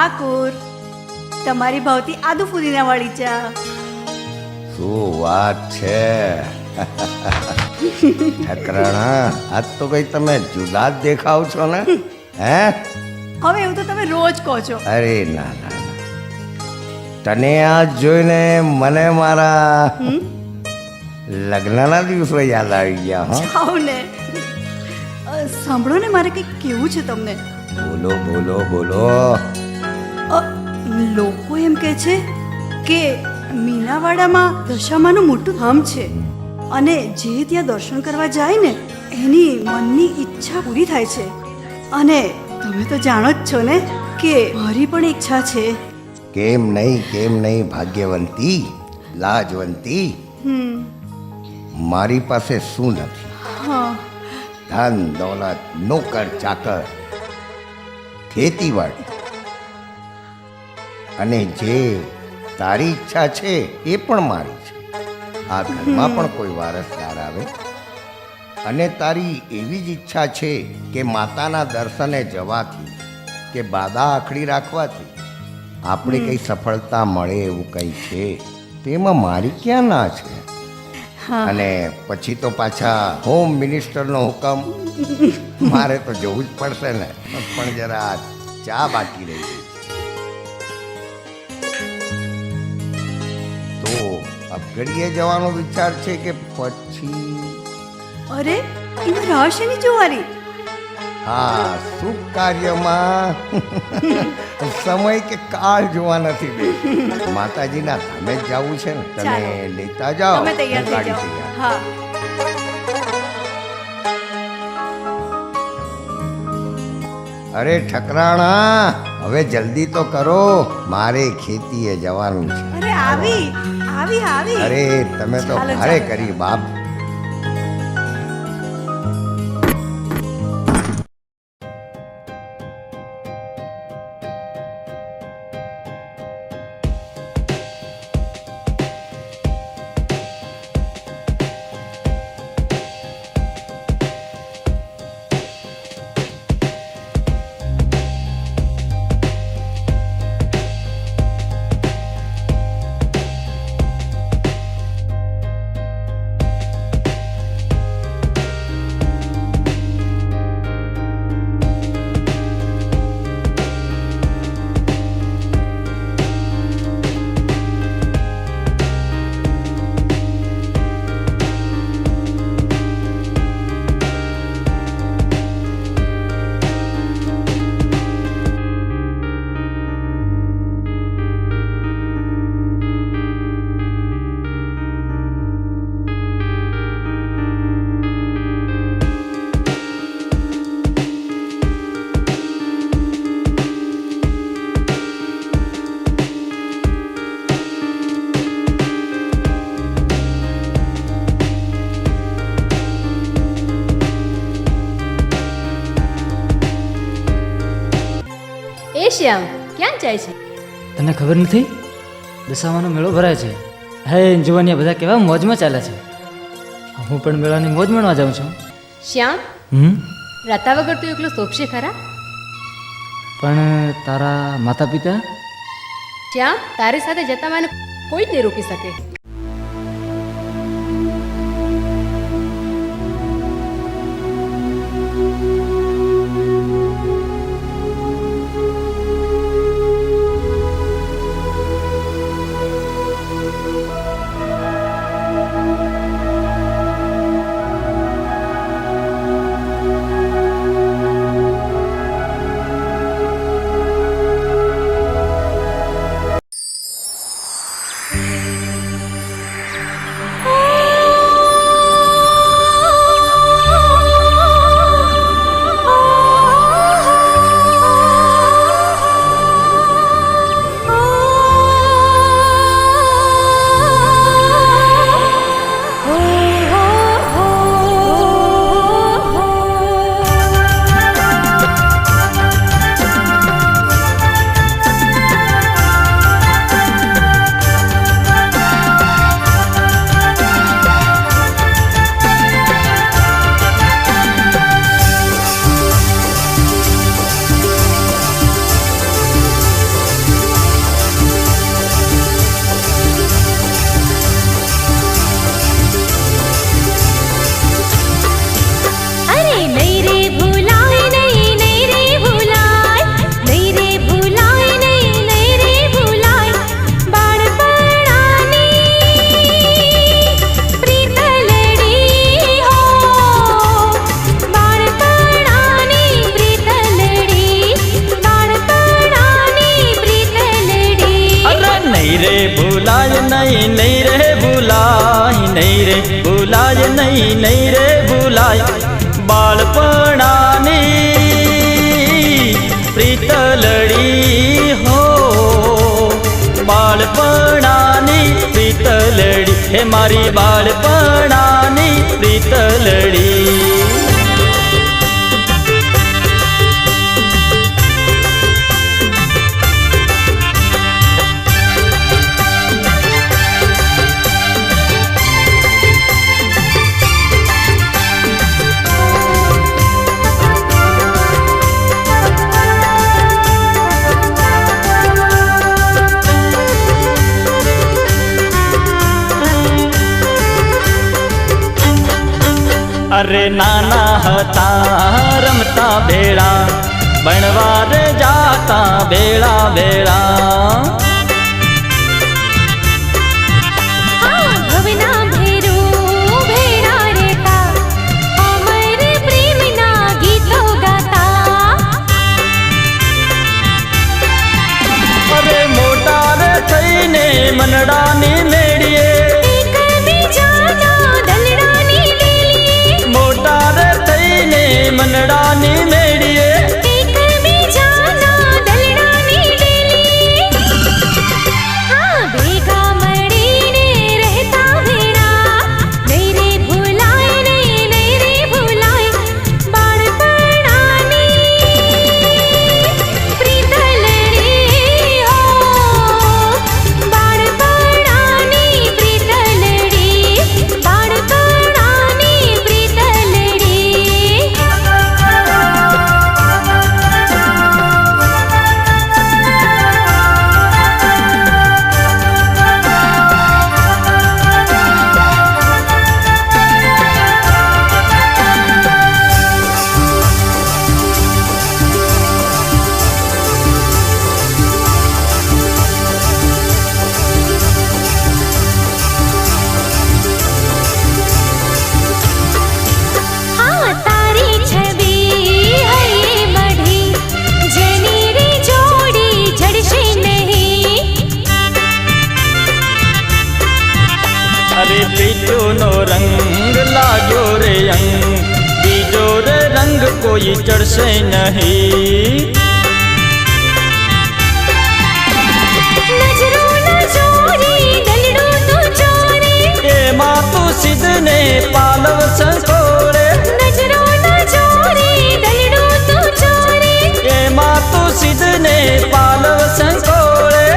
ઠાકુર, તમારી ભાવતી આદુ ફુદીના વાળી ચા. શું વાત છે ઠકરાણા, આજ તો કઈ તમે જુદા જ દેખાવ છો ને? હે? હવે એવું તો તમે રોજ કહો છો. અરે ના ના ના. તને આજ જોઈને મને મારા લગ્નના દિવસો યાદ આવી ગયા. હા, જાઓ ને. સાંભળો ને, મારે કંઈક કેવું છે તમને. બોલો બોલો બોલો. લોકો એમ કહે છે કે મીનાવાડામાં દશામાનું મોટું ધામ છે અને જે ત્યાં દર્શન કરવા જાય ને એની મનની ઈચ્છા પૂરી થાય છે. અને તમે તો જાણો જ છો ને કે મારી પણ ઈચ્છા છે. કેમ નહીં ભાગ્યવંતી, લાજવંતી. મારી પાસે શું નથી? હા, ધન દોલત, નોકર ચાકર, ખેતીવાડી, અને જે તારી ઈચ્છા છે એ પણ મારી છે. આ ઘરમાં પણ કોઈ વારસદાર આવે અને તારી એવી જ ઈચ્છા છે કે માતાના દર્શને જવાથી કે બાધા આખડી રાખવાથી આપણે કંઈ સફળતા મળે એવું કંઈ છે, તેમાં મારી ક્યાં ના છે? અને પછી તો પાછા હોમ મિનિસ્ટરનો હુકમ, મારે તો જવું જ પડશે ને. પણ જરા ચા બાકી રહી ગઈ તો અપઘડીએ જવાનો વિચાર છે કે પછી? અરે એમાં રહસ્યની જોવારી. હા, શુભ કાર્યમાં સમય કે કાળ જોવા નથી દે. માતાજીના ધામે જ જવું છે ને, તમે લેતા જાઓ. તમે તૈયાર થઈ ગાડી જાઓ. તૈયાર. હા. અરે ઠકરાણા, હવે જલ્દી તો કરો, મારે ખેતીએ જવાનું છે. અરે આવી. અરે તમે તો ચાલો, ભારે ચાલો. કરી બાપ. એ શ્યામ, ક્યાં જાય છે? તને ખબર નથી? દશામાનો મેળો ભરાય છે. હે જુવાનિયા બધા કેવા મોજમાં ચાલે છે. હું પણ મેળાની મોજ માણવા જાઉં છું. શ્યામ, રાતા વગર તું એકલો શોભશે ખરા? પણ તારા માતા પિતા? શ્યામ, તારી સાથે જતા મને કોઈ જ નહીં રોકી શકે. હે મારી બાળપણાની પ્રીતલડી. અરે નાના હતા રમતા ભેળા, ભણવા રે જાતા ભેળા ભેળા. ભવના ભેરું ભેળા રહેતા, અમર પ્રેમના ગીતો ગાતા. અરે મોટા રે થઈને મનડાની મેળીએ, મનડાની મેળીએ એકબીજાના દલડાની ડેલી. ભેગા મળીને રહેતા ભેળા, નહીં રે ભૂલાય, નહીં રે ભૂલાય બાળપણાની પ્રીતલડી. હો બાળપણાની પ્રીતલડી, બાળપણાની પ્રીતલડી. તારી છબી હૈયે મઢી, જેની રે જોડી જડશે નહીં. અરે પ્રીતનો રંગ લાગ્યો રે અંગ, બીજો રે રંગ કોઈ ચડશે નહીં. નજરો ન ચોરી, દલડું તું ચોરી, એમાં તું સિદ્ધને પાલવ સંકોરે, નજરો ન ચોરી, દલડું તું ચોરી. એમાં તું સિદ્ધને પાલવ સંકોરે.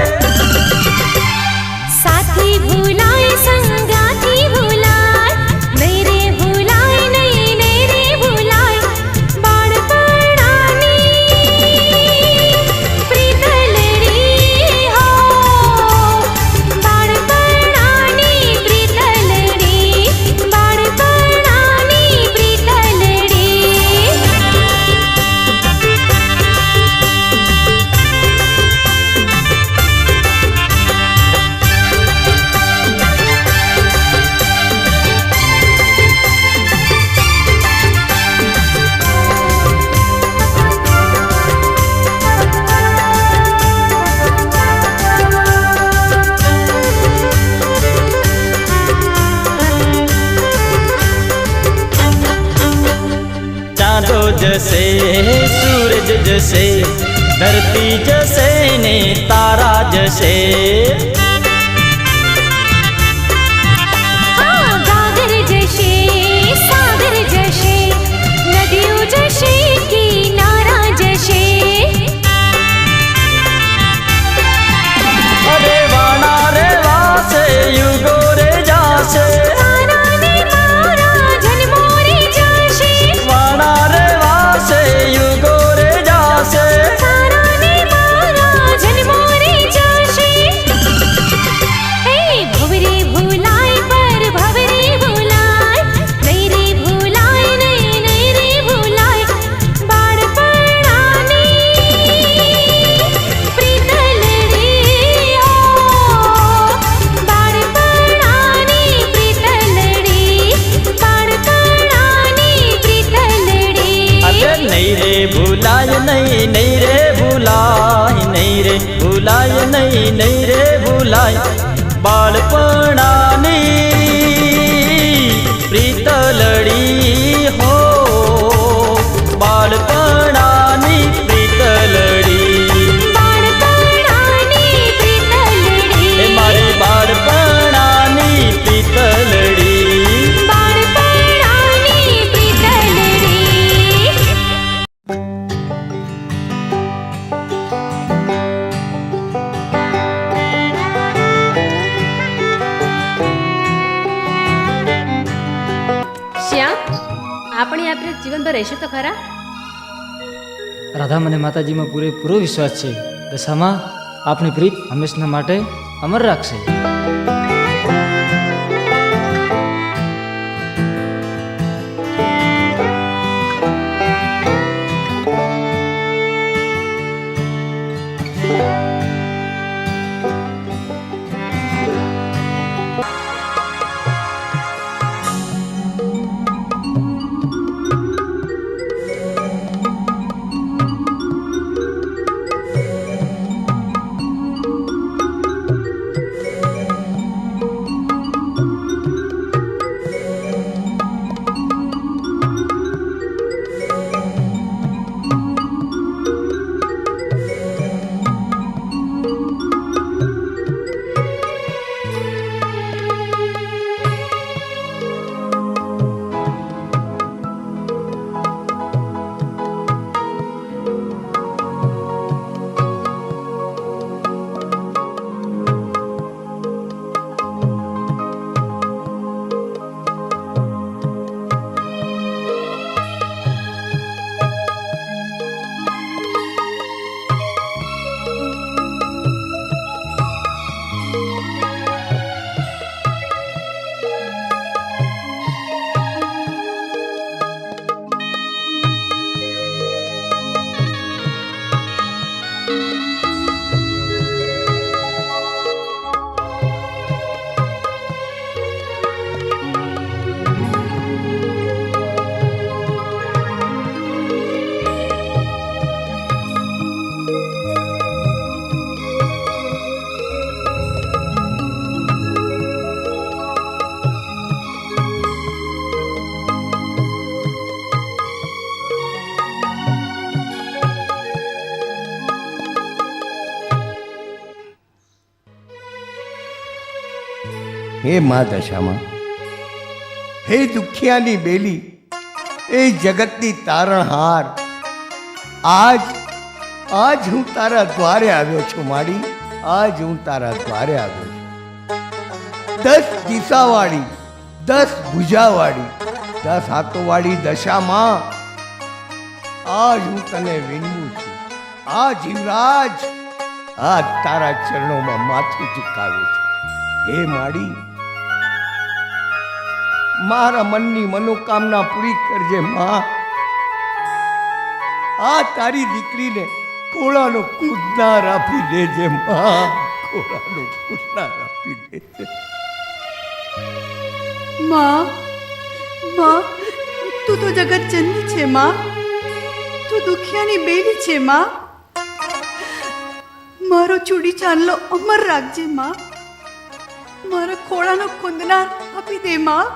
સાથી ભૂલાય, સંગાથી ભૂલાય, નહીં રે ભૂલાય, નહીં રે ભૂલાય બાળપણાની પ્રીતલડી. હો બાળપણાની પ્રીતલડી, બાળપણાની પ્રીતલડી. ચાંદો જશે સૂરજ જશે, ધરતી જશે ને તારા જશે. ગાગર જશે, સાગર જશે, નદીઓ જશે, કિનારા જશે. અરે વાણા રે વાસે યુગો રે જાશે, તારા ને મારા જન્મો રે જશે, વાણા રે વાસે યુગો રે જાશે. તારા ને મારા જન્મો રે જશે. હે ભવરે ભૂલાય, પર ભવરે ભૂલાય, નહીં રે ભૂલાય, નહીં રે ભૂલાય બાળપણાની પ્રીતલડી. હો બાળપણાની પ્રીતલડી, બાળપણાની પ્રીતલડી. અરે નહીં રે ભૂલાય, નહીં રે ભૂલાય, નહીં રે ભૂલાય, નહીં રે ભૂલાય બાળપણાની પ્રીતલડી. હો બાળપણાની પ્રીતલડી, બાળપણાની પ્રીતલડી. એ મારી બાળપણાની પ્રીતલડી. જીવનભર રહેશો તો ખરા? રાધા મને માતાજીમાં પૂરેપૂરો વિશ્વાસ છે. દશામાં આપણી પ્રીત હંમેશના માટે અમર રાખશે. હે મા દશામાં, હે દુખિયાની બેલી, એ જગતની તારણહાર, આજ હું તારા દ્વારે આવ્યો છું માડી. આજ હું તારા દ્વારે આવ્યો છું. 10 દિશાવાળી, 10 ભુજાવાળી, 10 હાથોવાળી દશામાં, આજ હું તને વિનવું છું. આ જીવરાજ આજ તારા ચરણોમાં માથું ઝુકાવે છે. હે માડી, મારા મનની મનોકામના પૂરી કરજે માં. આ તારી દીકરીને ખોળાનો કૂદનાર આપી દેજે માં. ખોળાનો કૂદનાર આપી દેજે. માં, માં, તું તો જગત જનની છે માં. તું દુખિયાની બેલી છે માં. મારો ચૂડી ચાંદલો અમર રાખજે માં. મારા ખોળાનો કુંદનાર આપી દે માં.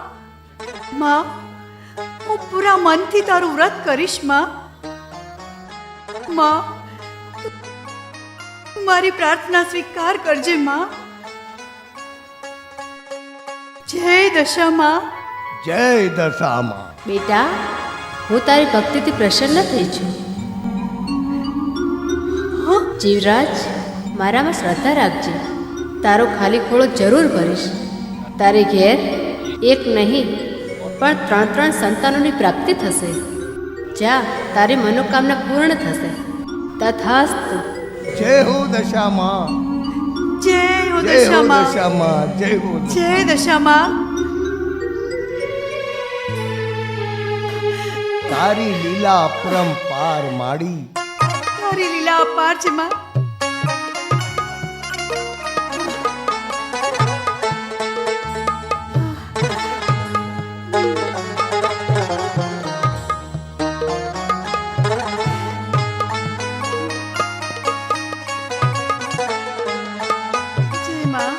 માં, હું પૂરા મનથી તારું વ્રત કરીશ માં. માં, તું મારી પ્રાર્થના સ્વીકાર કરજે માં. જય દશામાં. જય દશામાં. બેટા, હું તારી ભક્તિથી પ્રસન્ન થઈ છું. જીવરાજ, મારામાં શ્રદ્ધા રાખજે. તારો ખાલી ખોળો જરૂર ભરીશ. તારે ઘેર એક નહીં પણ 3 સંતાનોની પ્રાપ્તિ થશે. જા, તારી મનોકામના પૂર્ણ થશે. તથાસ્તુ. જય હો દશામાં. જય હો જય હો દશામાં. દશામાં. જય હો. જય દશામાં. તારી લીલા અપરંપાર માડી. તારી લીલા અપાર છે માં. જય માં.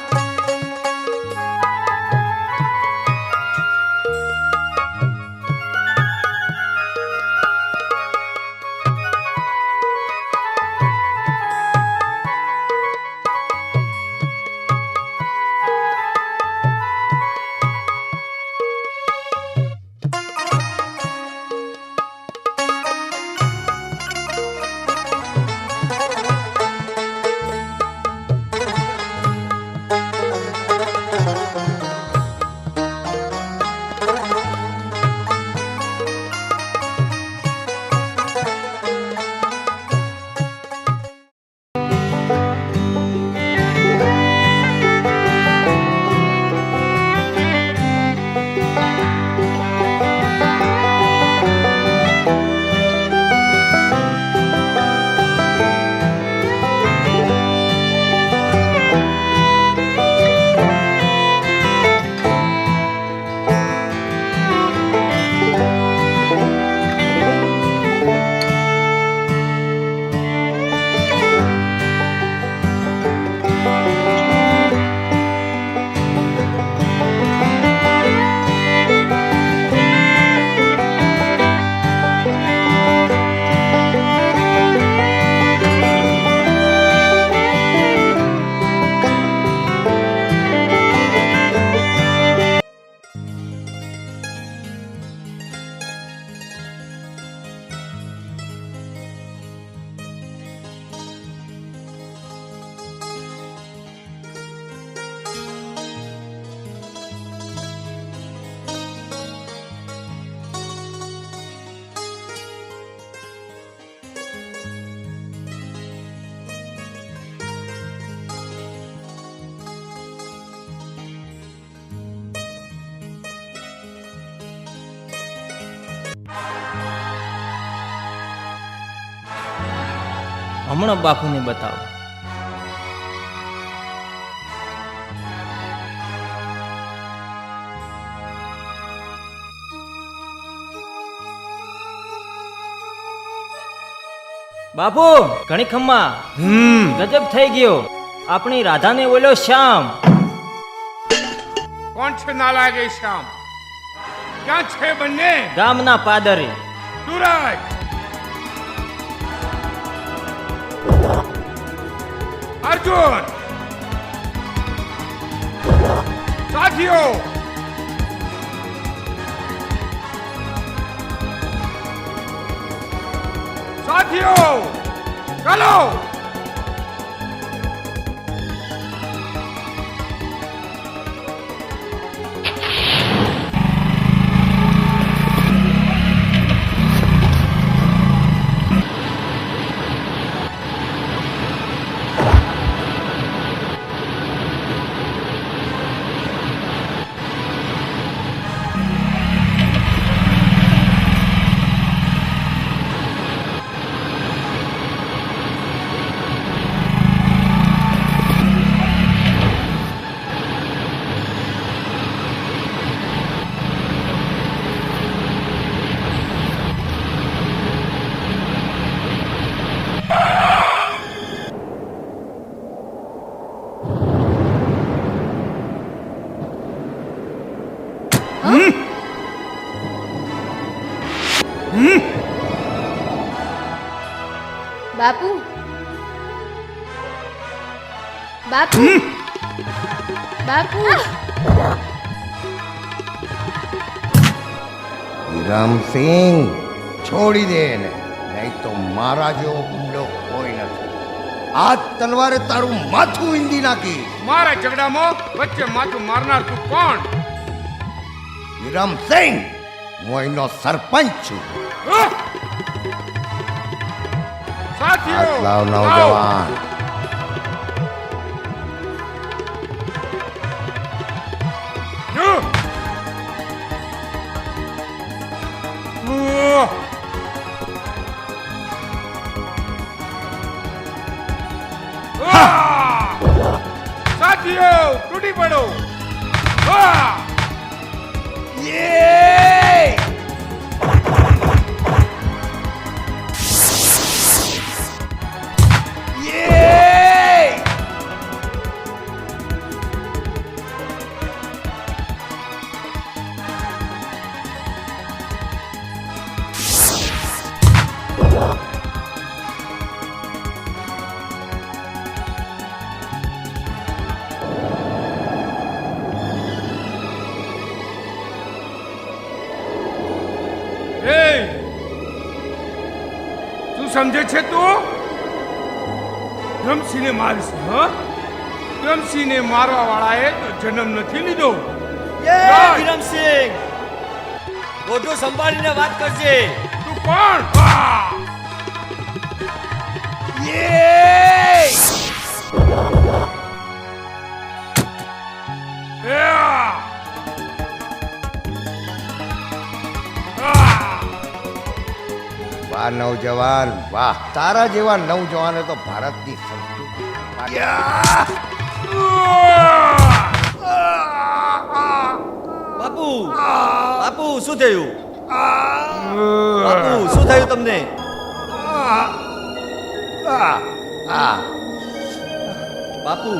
હમણાં બાપુને બતાવો. બાપુ ઘણી ખમ્મા ગજબ થઈ ગયો. આપણી રાધાને બોલ્યો શ્યામ. કોણ છે નાલાયક એ શ્યામ? ક્યાં છે બંને? ગામના પાદરે. સુરજ, અર્જુન, સાથીઓ, સાથીઓ, ચાલો. બાપુ બાપુ બાપુ વિરમસિંહ, છોડી દે ને, નહીં તો મારા જેવો ગુંડો કોઈ નથી. આ તલવારે તારું માથું વીંધી નાખી. મારા ઝઘડામાં વચ્ચે માથું મારનાર તું કોણ? વિરમસિંહ, હું અહીંનો સરપંચ છું. સાથીઓ, હાથ લાવ આવો. નવજવાન. જો. સાથીઓ, તૂટી પડો. યે! યે! તું સમજે છે તું? રમસીને મારીશ? હા, રમસીને મારવા વાળાએ તો જન્મ નથી લીધો. વિરમસિંહ, મોઢું સંભાળીને વાત કરજે. તું કોણ? યે! વાહ નવજવાન, વાહ. તારા જેવા નવજવાને તો ભારતની સંસ્કૃતિ. બાપુ બાપુ શું થયું? બાપુ શું થયું તમને? બાપુ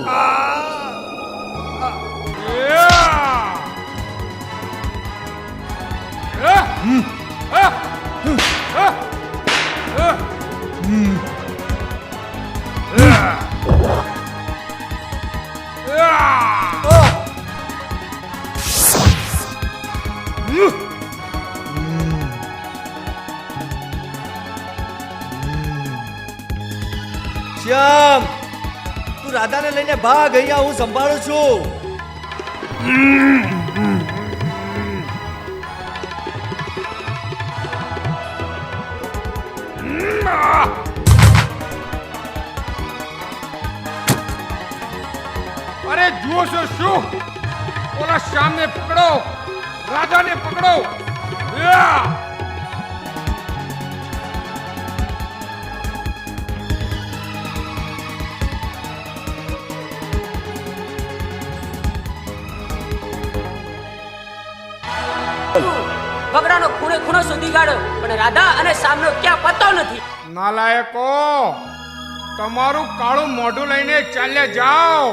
શ્યામ, તું રાધાને લઈને ભાગ, અહીંયા હું સંભાળું છું. અરે જુઓ છો શું? ઓલા શ્યામને પકડો, રાધાને પકડો. બધું બગડાનો ખૂણે ખૂણો શોધી કાઢ્યો, પણ રાધા અને શ્યામનો ક્યાં પત્તો નથી. નાલાયકો, તમારું કાળું મોઢું લઈને ચાલ્યા જાઓ.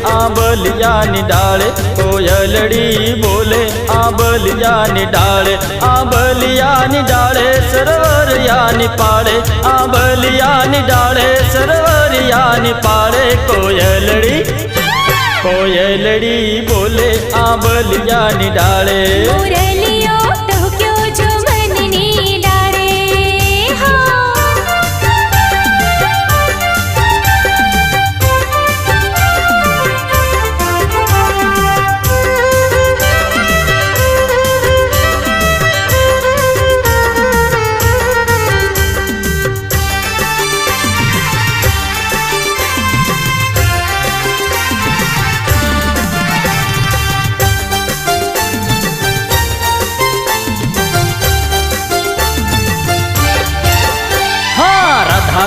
આંબલિયાની ડાળે, કોયલડી બોલે આંબલિયાની ડાળે, આંબલિયાની ડાળે સરોવરિયાની પાળે, આંબલિયાની ડાળે સરોવરિયાની પાળે, કોયલડી કોયલડી બોલે આંબલિયાની ડાળે.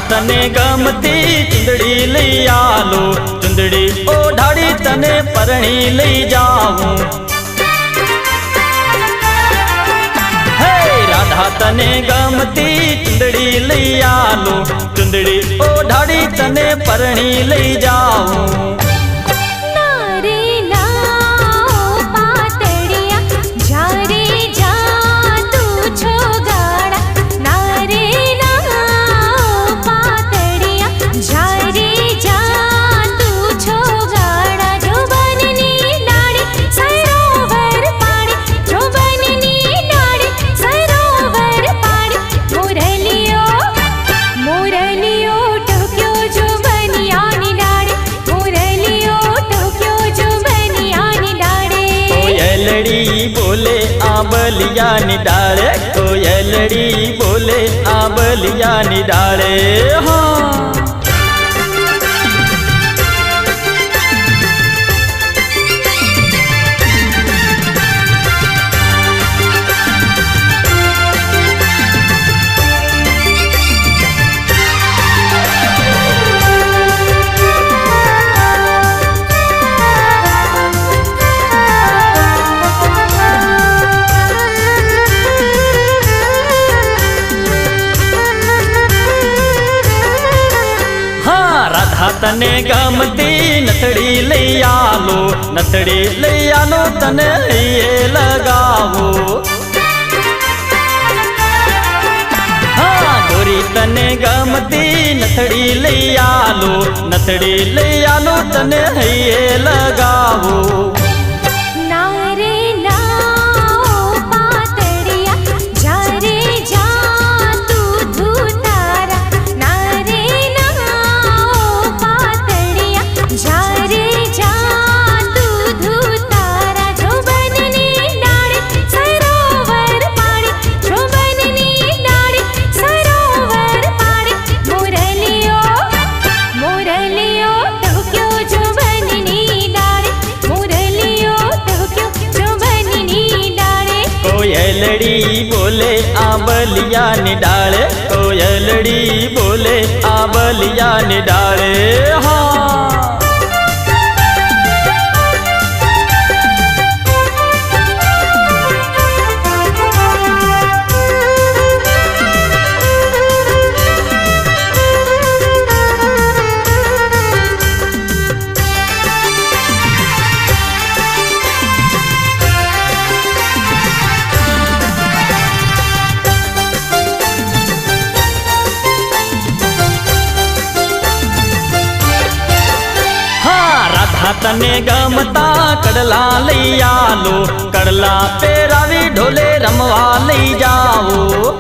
તને ગમતી ચુંદડી લઈ આલો, ચુંદડી ઓઢાડી તને પરણી લઈ જાઉં. હે રાધા તને ગમતી ચુંદડી લઈ આલો, ચુંદડી ઓઢાડી તને પરણી લઈ જાઉં. આંબલિયાની ડાળે, કોયલડી બોલે આંબલિયાની ડાળે. હા તને ગમતી નથડી લઈ આલો, નથડી લઈ આલો તને હૈયે લગાવો. હા ગોરી તને ગમતી નથડી લઈ આલો, નથડી લઈ આલો તને હૈયે લગાવો. મોરલિયો ટહુક્યો જો બનની ડાળે, મોરલિયો આંબલિયાની ડાળે કોયલડી બોલે આંબલિયાની ડાળે હા તને ગમતા કડલા લઈ આલો કડલા પેરાવી ઢોલે રમવા લઈ જાઓ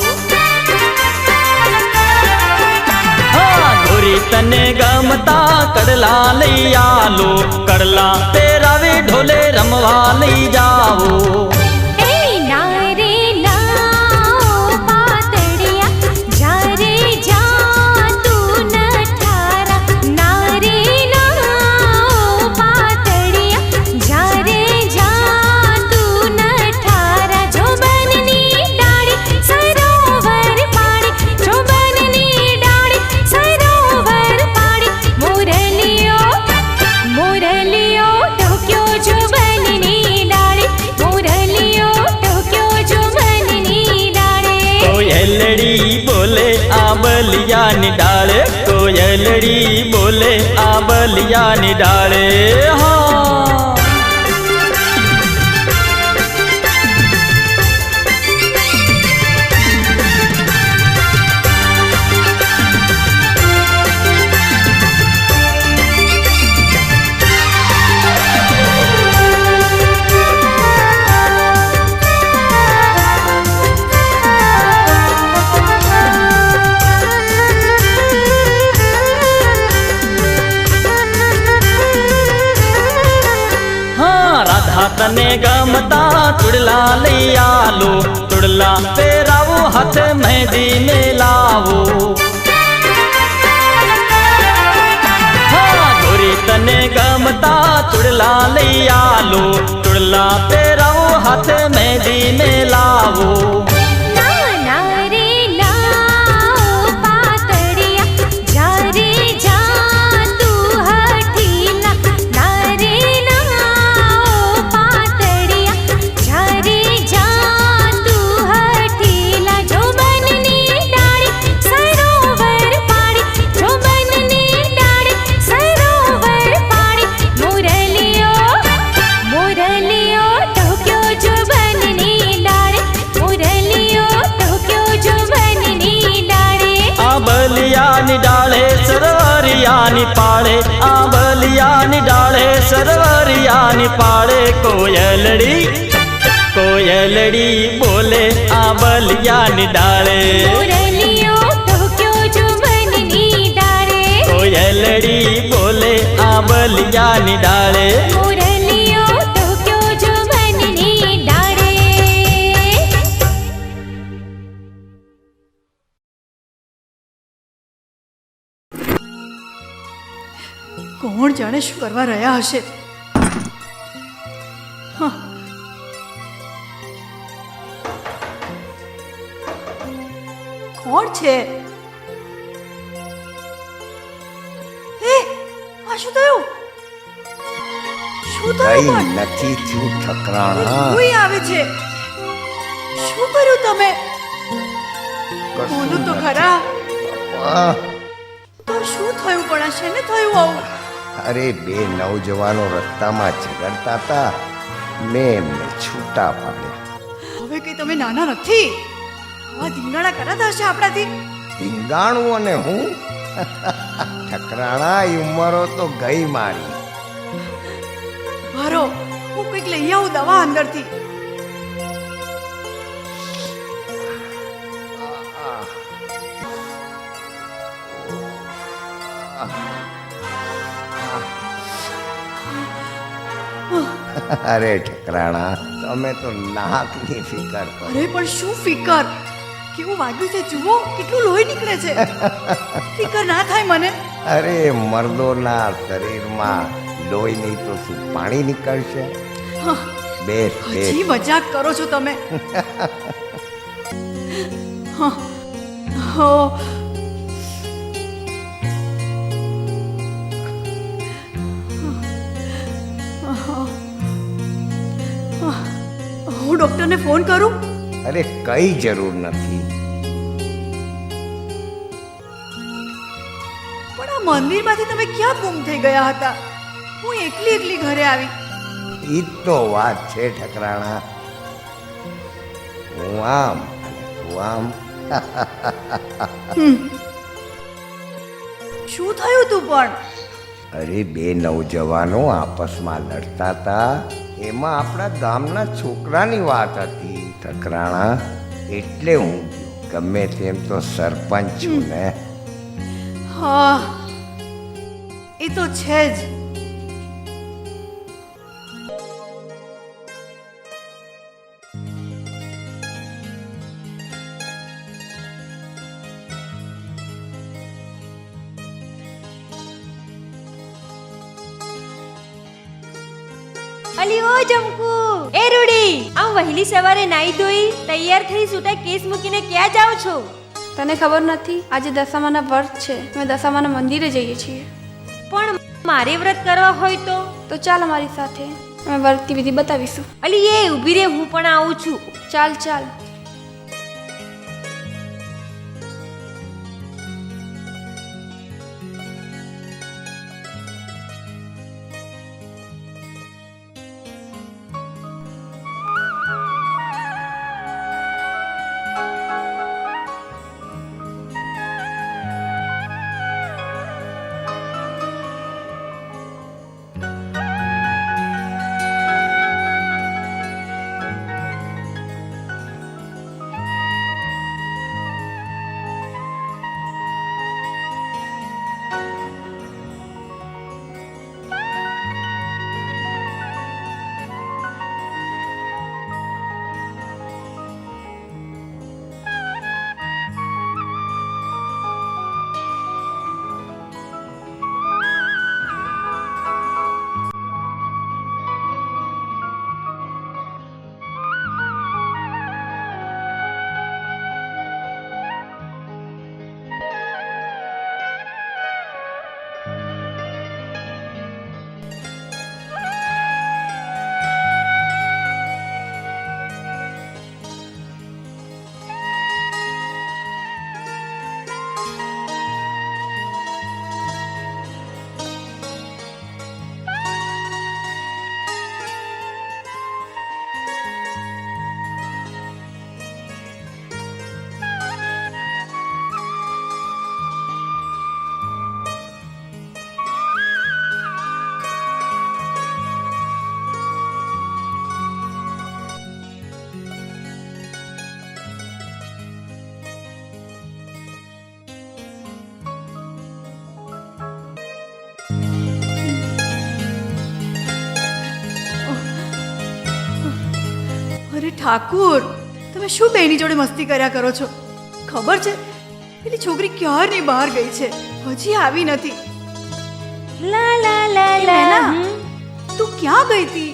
હા ગોરી તને ગમતા કડલા લઈ આલો કડલા પેરાવી ઢોલે રમવા લઈ જાઓ આંબલિયાની ડાળે કોયલડી બોલે આંબલિયાની ડાળે હા તને ગમતા ચૂડલા લઈ આલો ચૂડલા પેરાવો હાથ મહેંદી મેલાવો હા ગોરી તને ગમતા ચૂડલા લઈ આલો ચૂડલા પેરાવો હાથ મહેંદી મેલાવો આંબલિયાની ડાળે સરવરિયાની પાળે આંબલિયાની ડાળે સરવરિયાની પાળે કોયલડી કોયલડી બોલે આંબલિયાની ડાળે કોયલડી બોલે આંબલિયાની ડાળે કોણ જાણે શું કરવા રહ્યા હશે હા કોણ છે એ આ શું થયું શું થયું કઈ પણ નથી થયું ઠકરાણા કોઈ આવે છે શું કર્યું તમે બોલો તો ખરા આહ, તો શું થયું પણ આ શેને થયું આવું અરે બે નવજવાનો રસ્તામાં ઝઘડતા હતા મેં એમને છૂટા પાડ્યા હવે કઈ તમે નાના નથી આવા ધીંગાણા કરાતા હશે આપણાથી ધીંગાણું અને હું ઠકરાણા એ ઉંમરો તો ગઈ મારી ભરો હું કંઈક લઈ આવું દવા અંદરથી અરે ઠકરાણા તમે તો નાકની ફિકર કરો અરે પણ શું ફિકર કેવું વાગ્યું છે જુઓ કેટલું લોહી નીકળે છે ફિકર ના થાય મને અરે મર્દોના શરીરમાં લોહી નહીં તો શું પાણી નીકળશે બેસ બેસ હજી મજાક કરો છો તમે હો હું ડૉક્ટરને ફોન કરું? અરે કઈ જરૂર નથી. પણ આ મંદિરમાંથી તમે ક્યાં ગુમ થઈ ગયા હતા? હું એકલી એકલી ઘરે આવી. ઈ જ તો વાત છે ઠકરાણા. હું આમ અને તું આમ. શું થયું તું પણ? અરે બે નવજવાનો આપસમાં લડતા હતા, એમાં આપણા ગામના છોકરાની વાત હતી ઠકરાણા. એટલે હું ગયો. ગમે તેમ તો સરપંચ છું ને. હા એ તો છે જ. અલી ઓ જમકુ, એ રૂડી, આમ વહેલી સવારે નાઈ ધોઈ તૈયાર થઈ સૂટા કેસ મૂકીને ક્યાં જાવ છો? તને ખબર નથી, આજે દશામાના વ્રત છે. અમે દશામાના મંદિરે જઈએ છીએ. પણ મારે વ્રત કરવા હોય તો ચાલ અમારી સાથે, અમે વ્રતની વિધિ બતાવીશું. અલી એ ઊભી રે, હું પણ આવું છું. ચાલ ચાલ. અરે ઠાકુર, તમે શું બેની જોડે મસ્તી કર્યા કરો છો? ખબર છે પેલી છોકરી ક્યારની બહાર ગઈ છે, હજી આવી નથી. લા લા લા એ લા. મેના, તું ક્યાં ગઈ હતી?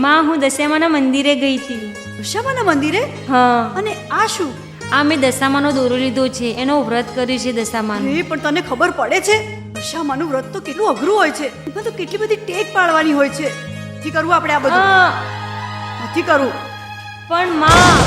માં, હું દશામાના મંદિરે ગઈ હતી. દશામાના મંદિરે? હા. અને આ શું? આ મેં દશામાનો દોરો લીધો છે, એનો વ્રત કર્યું છે દશામાનું. એ પણ તને ખબર પડે છે દશામાનું વ્રત તો કેટલું અઘરું હોય છે? એમાં તો કેટલી બધી ટેક પાડવાની હોય છે. નથી કરવું આપણે આ બધું? હા, નથી કરવું. પણ માં,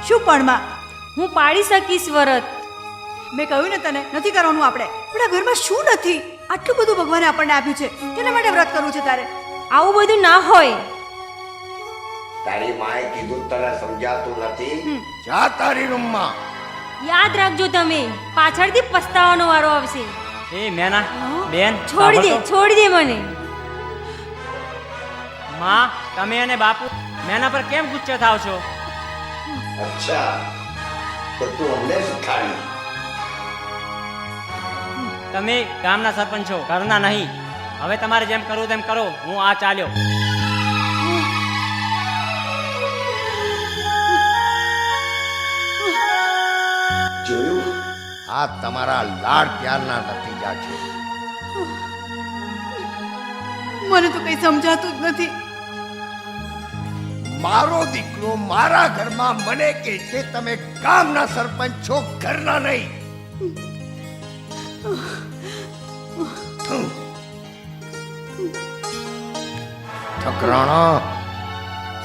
શું પણ માં? હું પાડી શકીશ વ્રત. મેં કહ્યું ને તને નથી કરવાનું આપણે. પણ આ ઘરમાં શું નથી? આટલું બધું ભગવાને આપણને આપ્યું છે, તેના માટે વ્રત કરવું છે તારે? આવું બધું ના હોય. તારી માએ કીધું તને સમજાતું નથી? જા તારી રૂમમાં. યાદ રાખજો, તમે પાછળથી પસ્તાવાનો વારો આવશે. એ મેના બેન છોડી દે, સાંભળો. છોડી દે મને. માં, તમે અને બાપુ મેના પર કેમ ગુસ્સે થાવ છો? અચ્છા, તો તું અમને શીખાડી. તમે ગામના સરપંચ છો, ઘરના નહીં. હવે તમારે જેમ કરવું તેમ કરો. હું આ ચાલ્યો. આ તમારા લાડ પ્યારના નતીજા છે. મને તો કંઈ સમજાતું જ નથી. મારો દીકરો મારા ઘરમાં મને કહે છે તમે ગામના સરપંચ છો, ઘરના નહીં. ઠકરાણા,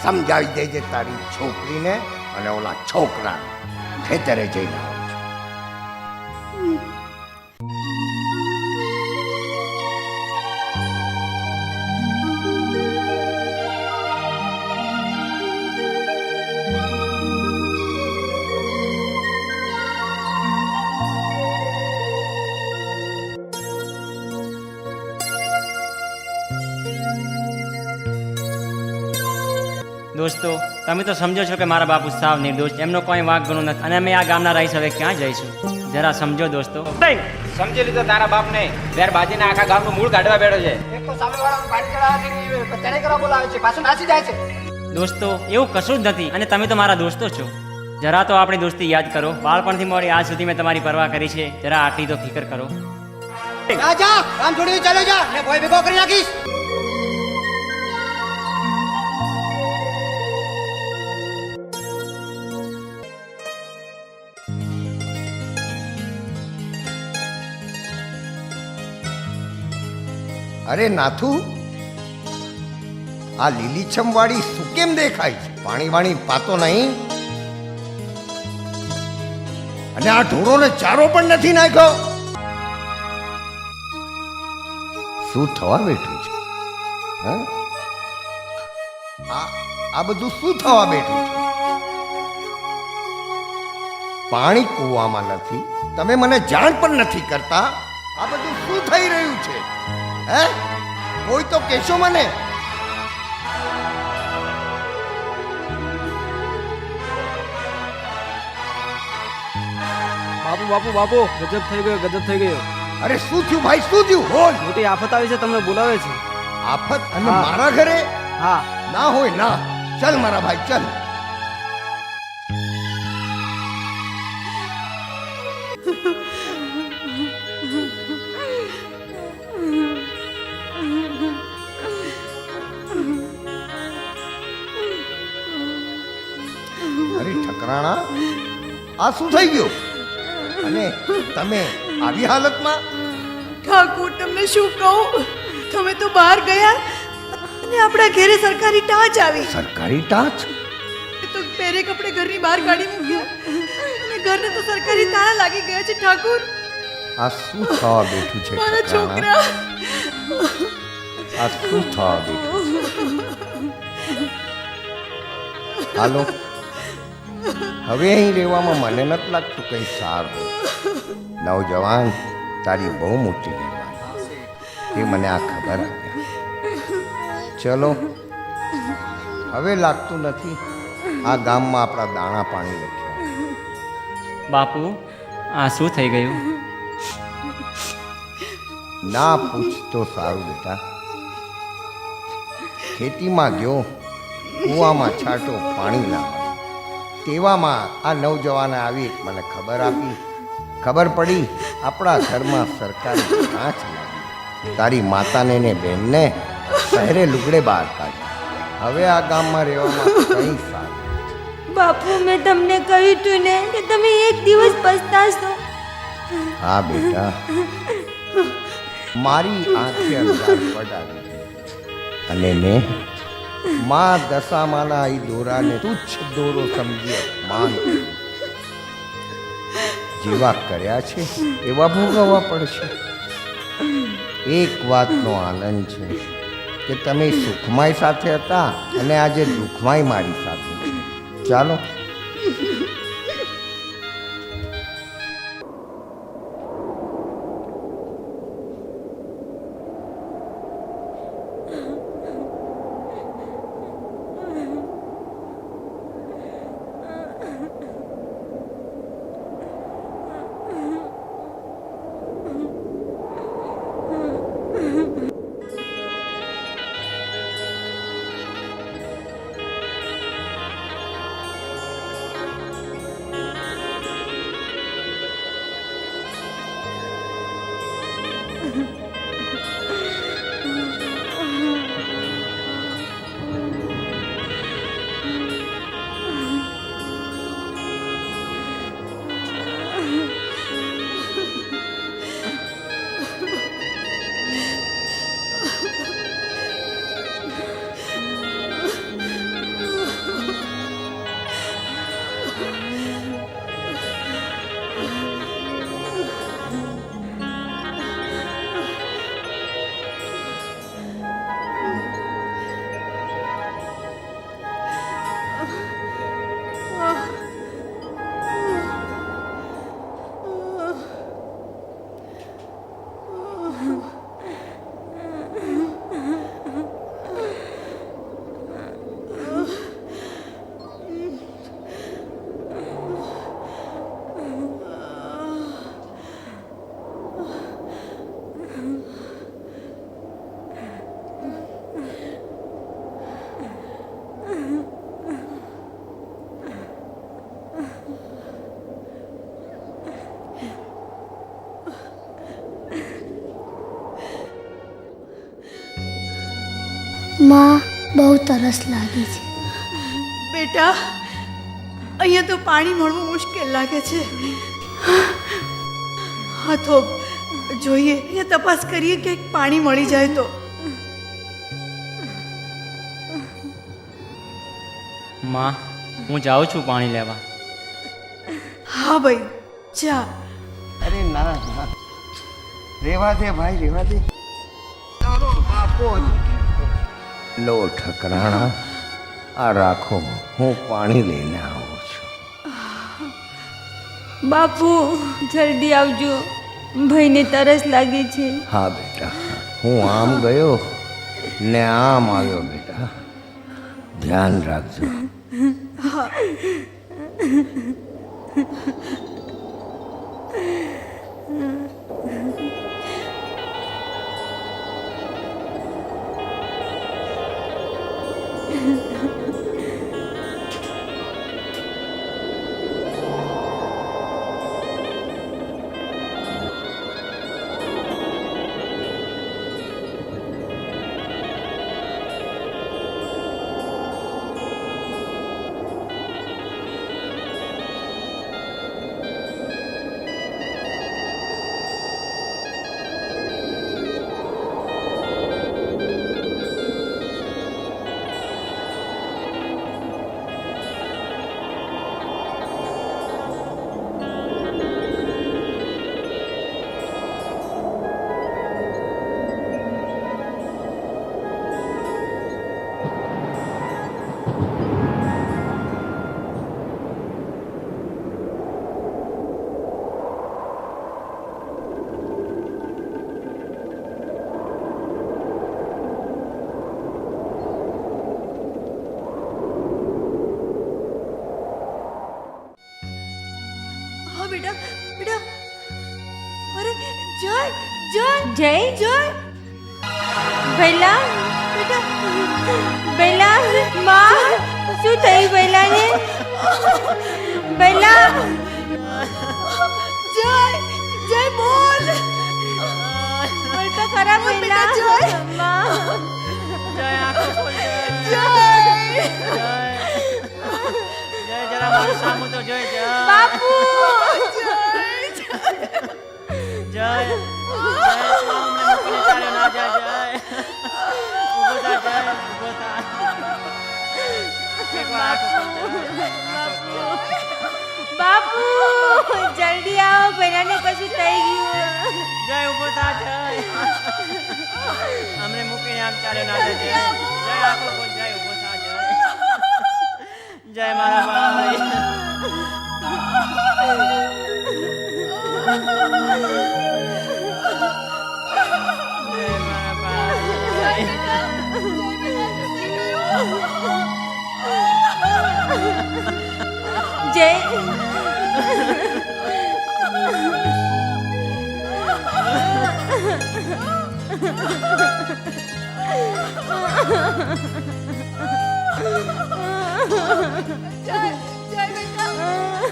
સમજાવી દેજે તારી છોકરીને અને ઓલા છોકરાને. ખેતરે જઈને આવું છું. દોસ્તો, તમે તો સમજો છો કે મારા બાપુ સાવ નિર્દોષ, એમનો કોઈ વાંક ગુનો નથી અને અમે આ ગામના રહીશ હવે ક્યાં જઈશું? જરા સમજો દોસ્તો. સમજી લીધો તારા બાપને. વેર બાજીને આખા ગામનું મૂળ કાઢવા બેઠો છે. એક તો સામેવાળાનું પાણી ચડાવવા કરવા બોલાવે છે, પાછું નાસી જાય છે. દોસ્તો, એવું કશું જ નથી અને તમે તો મારા દોસ્તો છો. જરા તો આપણી દોસ્તી યાદ કરો. બાળપણથી મોડી આજ સુધી મેં તમારી પરવા કરી છે. જરા આટલી તો ફિકર કરો. જા કામ છોડી ચાલે જા ને કોઈ ભેગો કરી નાખીશ. અરે નાથુ, આ લીલીછમ વાળી શું કેમ દેખાય છે? પાણી વાણી પાતો નહીં અને આ ઢોરોને ચારો પણ નથી નાખ્યો. શું થવા બેઠું છે? હે? આ બધું શું થવા બેઠું છે? પાણી કૂવામાં નથી, તમે મને જાણ પણ નથી કરતા. આ બધું શું થઈ રહ્યું છે? હે? કોઈ તો કહેશો મને. બાપુ બાપુ બાપુ, ગજબ થઈ ગયો, ગજબ થઈ ગયો. અરે શું થયું ભાઈ, શું થયું? બોલ. મોટી આફત આવી છે, તમને બોલાવે છે. આફત? અને મારા ઘરે? હા. ના હોય ના. ચલ મારા ભાઈ, ચલ. અરે ઠકરાણા, આ શું થઈ ગયું? અને તમે આવી હાલતમાં? ઠાકુર, તમને શું કહું? તમે તો બહાર ગયા અને આપણા ઘેરે સરકારી ટાંચ આવી. સરકારી ટાંચ? એ તો પહેરે કપડે ઘરની બહાર કાઢી મૂક્યા અને ઘરને તો સરકારી તાળા લાગી ગયા છે. ઠાકુર, આ શું થવા બેઠું છે? મારા ઠકરાણા, છોકરા. આ શું થવા બેઠું છે? હાલો, હવે અહીં રહેવામાં મને નથી લાગતું કંઈ સારું. નવજવાન, તારી બહુ મોટી મહેરબાની, તે મને આ ખબર આપી. ચલો, હવે લાગતું નથી આ ગામમાં આપણા દાણા પાણી લખ્યા. બાપુ, આ શું થઈ ગયું? ના પૂછ તો સારું બેટા. ખેતીમાં ગયો, કૂવામાં છાંટો, પાણી ના મળે. તેવામાં આ નવજવાને આવી મને ખબર આપી. ખબર પડી આપણા ઘરમાં સરકારી ટાંચ લાગી. તારી માતાને ને બહેનને શહેરે લુગડે બહાર કાઢી. હવે આ ગામમાં રહેવામાં કંઈ સારું. બાપુ, મેં તમને કહ્યું તું ને કે તમે એક દિવસ પસ્તાશો. હા બેટા, મારી આંખે અંધારપટ આવી અને મેં માં દશામાના એ દોરાને તુચ્છ દોરો સમજી અપમાન કર્યું. જેવા કર્યા છે એવા ભોગવવા પડશે. એક વાતનો આનંદ છે કે તમે સુખમાય સાથે હતા અને આજે દુઃખમાય મારી સાથે છે. ચાલો. માં બહુ તરસ લાગી છે. બેટા, અહીંયા તો પાણી મળવું મુશ્કેલ લાગે છે. હા તો જોઈએ, અહીંયા તપાસ કરીએ કે પાણી મળી જાય તો. માં, હું જાઉં છું પાણી લેવા. હા ભાઈ, જા. અરે ના ના, રેવા દે ભાઈ, રેવા દે. તારો બાપો લો ઠકરાણા, આ રાખો, હું પાણી લઈને આવું છું. બાપુ જલ્દી આવજો, ભાઈને તરસ લાગી છે. હા બેટા, હું આમ ગયો ને આમ આવ્યો બેટા, ધ્યાન રાખજો. હા બેટા, બેટા. અરે જય, જય, જય જય. બેલા, બેટા, બેલા, માં શું થયું બેલાને? બેલા, જય, જય બોલ. બોલ તો ખરા બેલા. જય. માં, જય, આંખો ખોલ, જય. જય. જય, જરા મારું સામું તો જોઈ, જય. બાપુ, જય, જય, તું અમને મૂકીને ચાલ્યો ના જા, જય. ઊભો થા, જય, ઊભો થા. એકવાર આંખો ખોલ, જય. આંખો ખોલ. બાપુ, જલ્દી આવો, બેલાને કશું થઈ ગયું. જય, ઊભો થા, જય. અમને મૂકીને આમ ચાલ્યો ના જા, જય. જય, આંખો ખોલ, જય, ઊભો થા, જય. જય મારા ભાઈ. જય મારા ભાઈ. જય,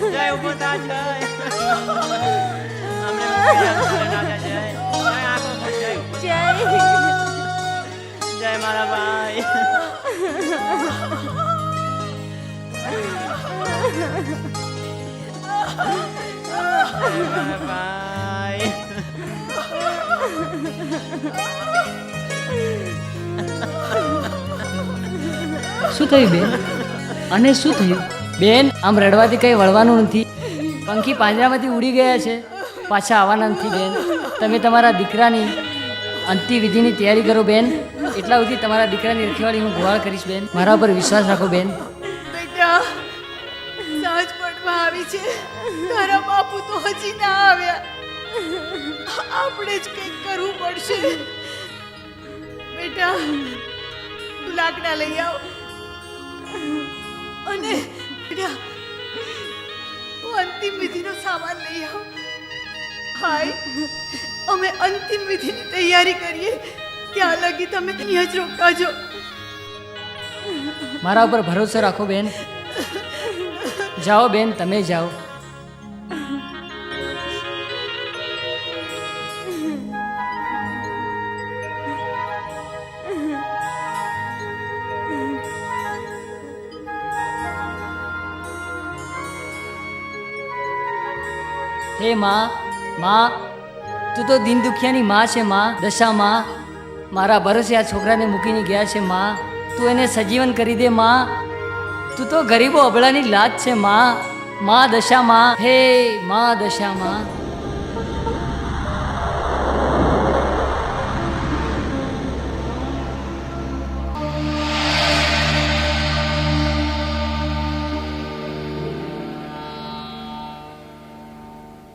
જય, ઊભો થા, જય. અમને મૂકીને આમ ચાલ્યો ના જા, જય. જય, આંખો ખોલ, જય, ઊભો થા. જય. જય મારા ભાઈ. જય મારા ભાઈ. શું થયું બેન? અને શું થયું બેન? આમ રડવાથી કંઈ વળવાનું નથી. પંખી પાંજરામાંથી ઉડી ગયા છે, પાછા આવવાના નથી બેન. તમે તમારા દીકરાની અંતિવિધિની તૈયારી કરો બેન. એટલા સુધી તમારા દીકરાની રખવાળી હું ગુહાળ કરીશ બેન. મારા ઉપર વિશ્વાસ રાખો બેન. બેટા, સાંજ પડવા આવી છે, તારા બાપુ તો હજી ના આવ્યા. આપણે જ કંઈક કરવું પડશે. બેટા, તું લાકડા લઈ આવ. અને બેટા, તું અંતિમ વિધિનો સામાન લઈ આવ. હાય, અમે અંતિમ વિધિની તૈયારી કરીએ ત્યાં લગી તમે અહીંયા જ રોકાજો. મારા ઉપર ભરોસો રાખો બેન. જાઓ બેન, તમે જાઓ. હે માં, માં તું તો દિન દુખિયાની માં છે માં, દશા માં. મારા ભરોસે આ છોકરાને મૂકીને ગયા છે માં, તું એને સજીવન કરી દે માં. તું તો ગરીબો અબળાની લાજ છે માં, માં દશા માં, હે માં દશા માં.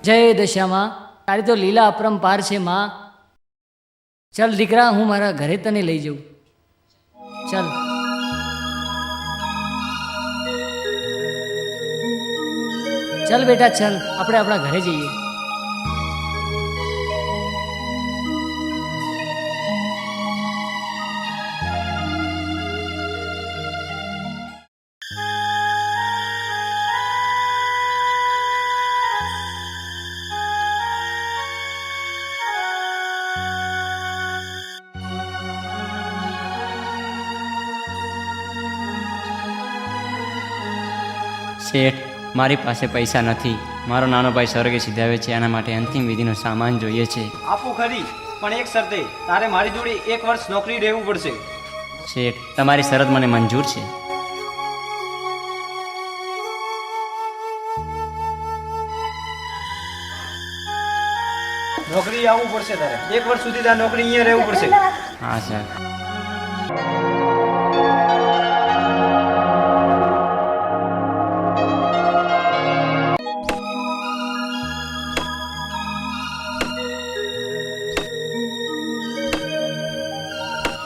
જય દશામાં, તારી તો લીલા અપરંપાર છે માં. ચાલ દીકરા, હું મારા ઘરે તને લઈ જાઉં. ચાલ. ચાલ બેટા ચાલ, આપણે આપણા ઘરે જઈએ. શેઠ, મારી પાસે પૈસા નથી. મારો નાનો ભાઈ સ્વર્ગે સિધાવે છે, આના માટે અંતિમ વિધિનો સામાન જોઈએ છે. આપું ખરી, પણ એક શરતે, તારે મારી જોડે 1 વર્ષ નોકરી રહેવું પડશે. શેઠ, તમારી શરત મને મંજૂર છે. નોકરી આવવું પડશે તારે. 1 વર્ષ સુધી તારે નોકરી અહીંયા રહેવું પડશે. હા સર.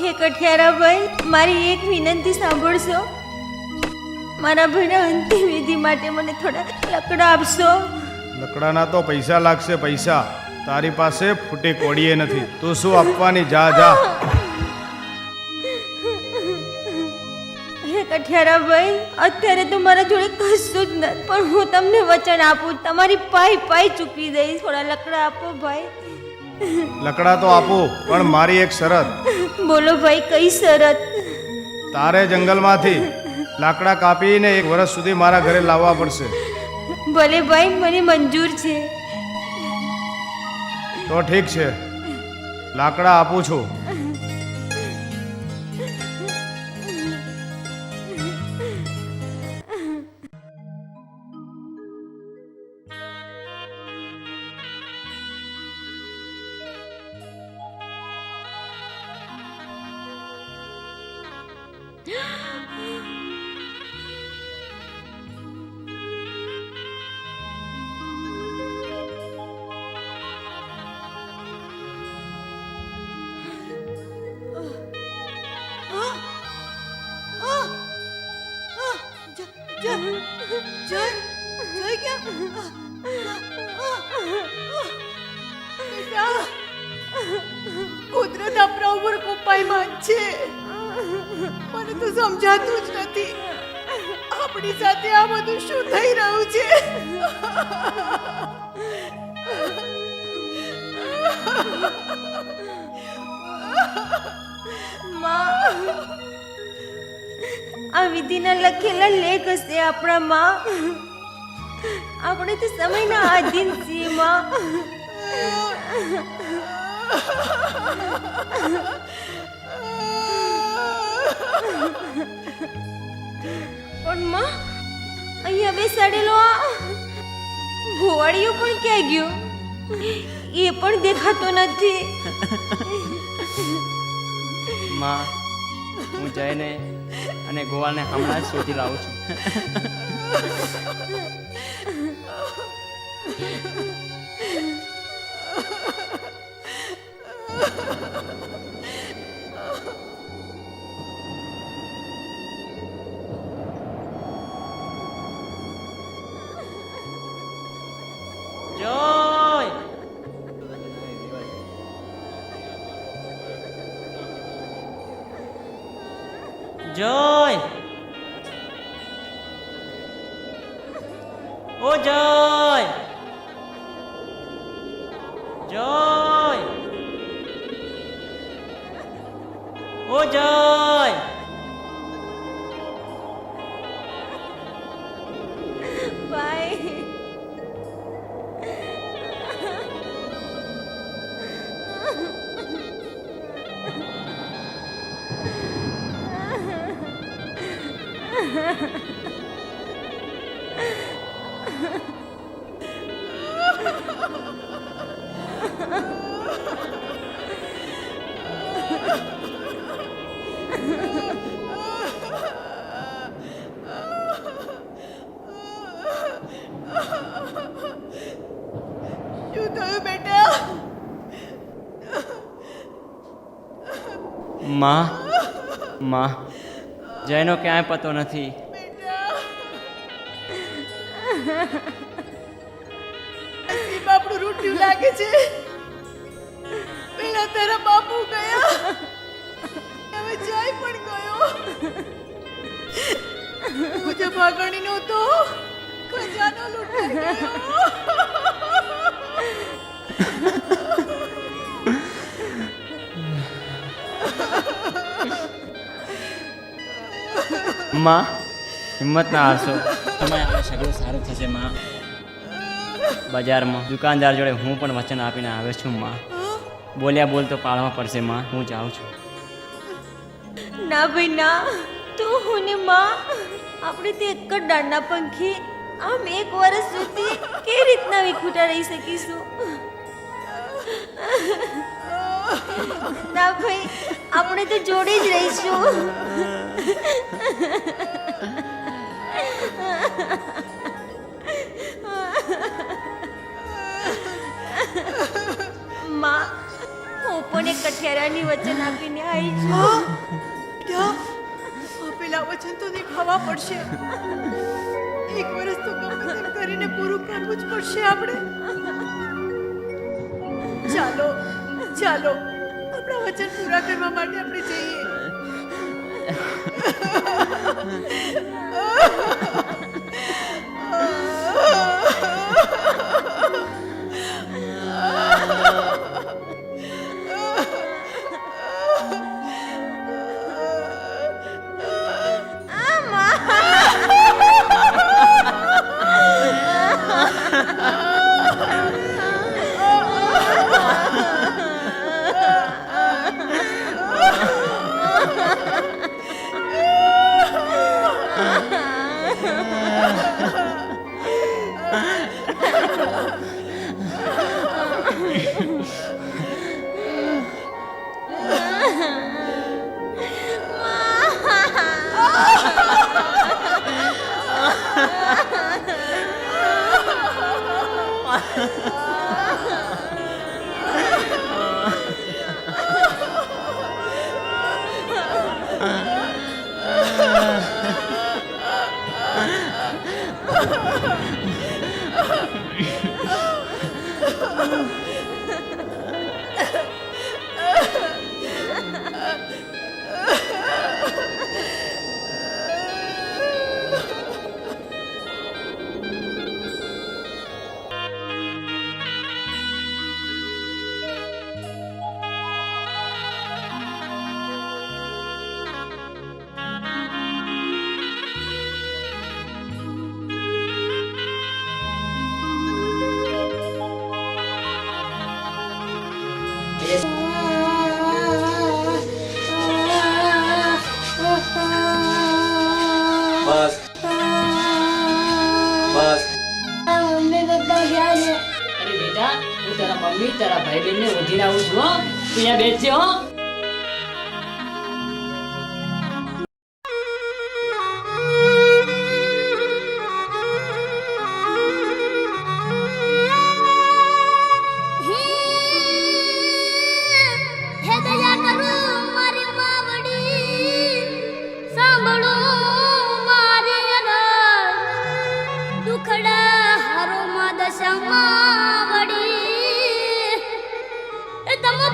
હે કઠિયારા ભાઈ, મારી એક વિનંતી સાંભળશો? મારા ભાઈના અંતિમ વિધિ માટે મને થોડા લકડા આપશો? લકડાના તો પૈસા લાગશે, પૈસા. તારી પાસે ફૂટે કોડીએ નથી. તું શું આપવાની? જા જા. હે કઠિયારા ભાઈ, અત્યારે તો મારા જોડે કશું જ નથી, પણ હું તમને વચન આપું, તમારી પાઈ ચૂકવી દઈશ. થોડા લકડા આપો ભાઈ. લકડા તો આપું, પણ મારી એક શરત. બોલો ભાઈ, કઈ શરત? તારે જંગલમાંથી લાકડા કાપીને 1 વર્ષ સુધી મારા ઘરે લાવવા પડશે. ભલે ભાઈ, મને મંજૂર છે. તો ઠીક છે, લાકડા આપું છું. કુદરત આપણા ઉપર કોપાયમાન છે. મને તો સમજાતું જ નથી, આપણી સાથે આ બધું શું થઈ રહ્યું છે. માં, આ વિધિના લખેલા લેખ હશે આપણા માં. આપણે તો સમયના આધીન છીએ માં. પણ માં, અહીંયા બેસાડેલો આ ભોવાડીઓ પણ ક્યાં ગયો? એ પણ દેખાતો નથી. માં, હું જઈને અને ગોવાળને હમણાં જ શોધી લાવું છું. જોય જોય ઓ જોય જોય ઓ જોય. ભાઈ, શું થયું બેટા? માં જયનો ક્યાંય પતો નથી. નસીબ આપણું રૂઠ્યું લાગે છે. પેલા તારા બાપુ ગયા, હવે જય પણ ગયો. મુજબ ભાગણી નો તો ખજાનો લૂંટાઈ ગયો. માં હિંમત ના હારશો, તમે આ સગળું સારું થશે. માં બજારમાં દુકાનદાર જોડે હું પણ વચન આપીને આવ્યો છું. માં બોલ્યા બોલ તો પાળવા પડશે. માં હું જાઉં છું. ના ભાઈ ના, તું હું ને માં આપણે તે એક જ દાળના પંખી આમ 1 વર્ષ સુધી કેવી રીતના વિખૂટા રહી શકીશું? ના ભાઈ, આપણે તો જોડે જ રહીશું. માં, હું પણ એક કઠિયારાની વચન આપીને આવી છું. પેલા વચન તો નિભાવવા પડશે. 1 વર્ષ તો ગમે તેમ કરીને પૂરું કરવું જ પડશે આપણે. ચાલો ચાલો, આપણા વચન પૂરા કરવા માટે આપણે જઈએ. બસ બસ. મમ્મી બધા ગયા છે. અરે બેટા, હું તારા મમ્મી તારા ભાઈ બહેનને ઓઢીને આવું છું. હો, તું અહીંયા બેસજે. હો,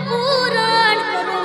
પૂરણ કરો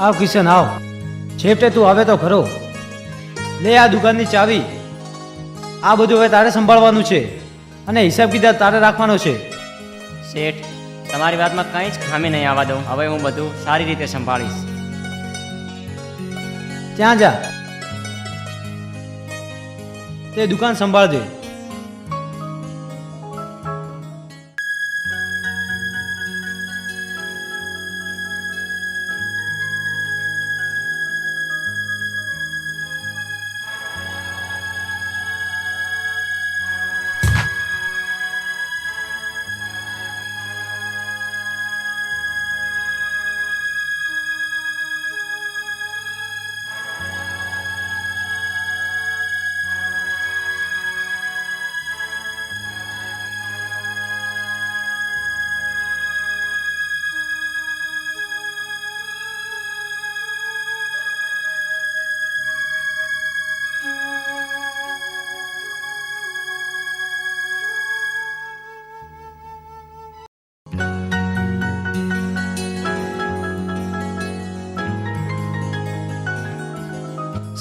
આવ કિશન આવ. છેવટે તું આવે તો ખરો. લે આ દુકાનની ચાવી. આ બધું હવે તારે સંભાળવાનું છે અને હિસાબ કિતાબ તારે રાખવાનો છે. શેઠ, તમારી વાતમાં કંઈ જ ખામી નહીં આવવા દઉં. હવે હું બધું સારી રીતે સંભાળીશ. ત્યાં જા, તે દુકાન સંભાળજે.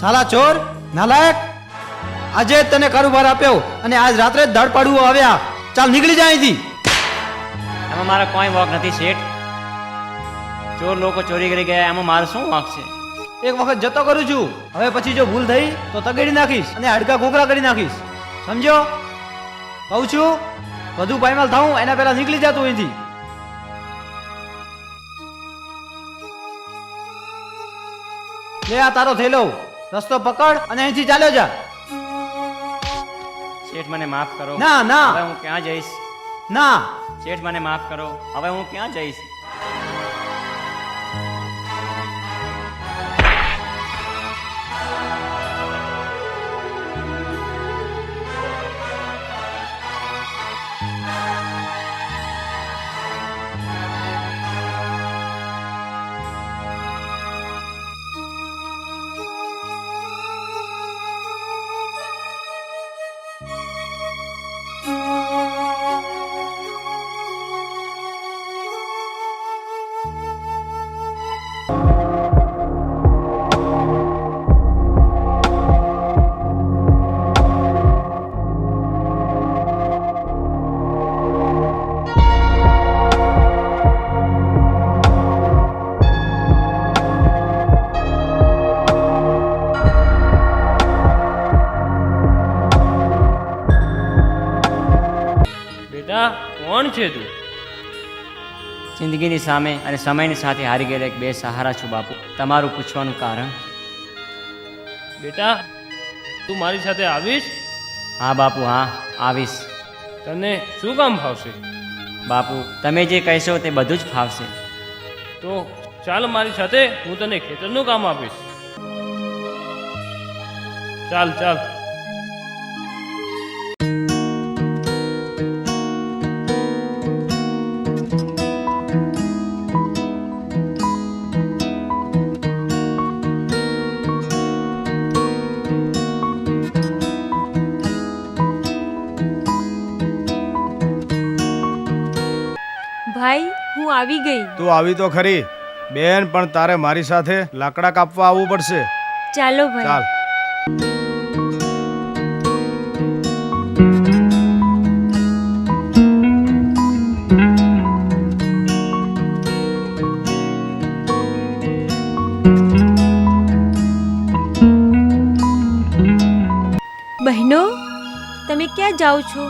સાલા ચોર, નાલાયક, આજે જ તને કારોબાર આપ્યો અને આજ રાત્રે જ દાળ પાડવું આવ્યા. ચાલ નીકળી જા અહીંથી. એમાં મારા કોઈ વાંક નથી શેઠ. ચોર લોકો ચોરી કરી ગયા, એમાં મારો શું વાંક છે? એક વખત જતો કરું છું, હવે પછી જો ભૂલ થઈ તો તગેડી નાખીશ અને હાડકા ખોખરા કરી નાખીશ. સમજો? કહું છું બધું પાયમાલ થાઉં એના પહેલા નીકળી જા તું અહીંથી. લે આ તારો થેલો, રસ્તો પકડ અને અહીંથી ચાલ્યો જા. શેઠ, મને માફ કરો. ના ના, હવે હું ક્યાં જઈશ? ના શેઠ, મને માફ કરો. હવે હું ક્યાં જઈશ? કોણ છે તું? જિંદગીની સામે અને સમયની સાથે હારી ગયેલા એક બે સહારા છું બાપુ. તમારું પૂછવાનું કારણ? બેટા, તું મારી સાથે આવીશ? હા બાપુ, હા આવીશ. તને શું કામ ફાવશે? બાપુ, તમે જે કહેશો તે બધું જ ફાવશે. તો ચાલ મારી સાથે, હું તને ખેતરનું કામ આપીશ. ચાલ ચાલ. ભાઈ, હું આવી ગઈ. તું આવી તો ખરી બેન, પણ તારે મારી સાથે લાકડા કાપવા આવવું પડશે. ચાલો ભાઈ. ચાલ. બહેનો, તમે ક્યાં જાઓ છો?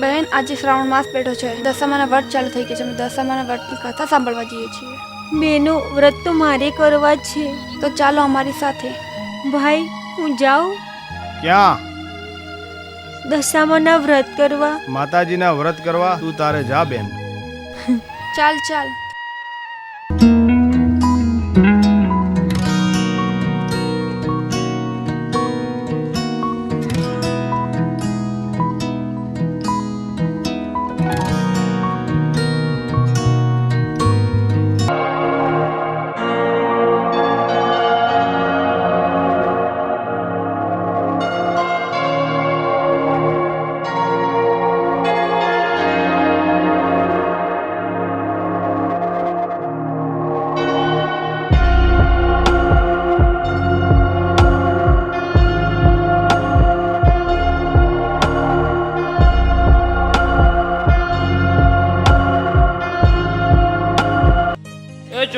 બહેન, આજે શ્રાવણ માસ બેઠો છે, દશામાના વ્રત ચાલુ થઈ ગયા છે. અમે દશામાના વ્રતની કથા સાંભળવા જઈએ છીએ. બેનો, વ્રત તો મારે કરવા જ છે. તો ચાલો અમારી સાથે. ભાઈ, હું જાઉં? ક્યાં? દશામાના વ્રત કરવા. માતાજીના વ્રત કરવા તું તારે જા બેન. ચાલ ચાલ.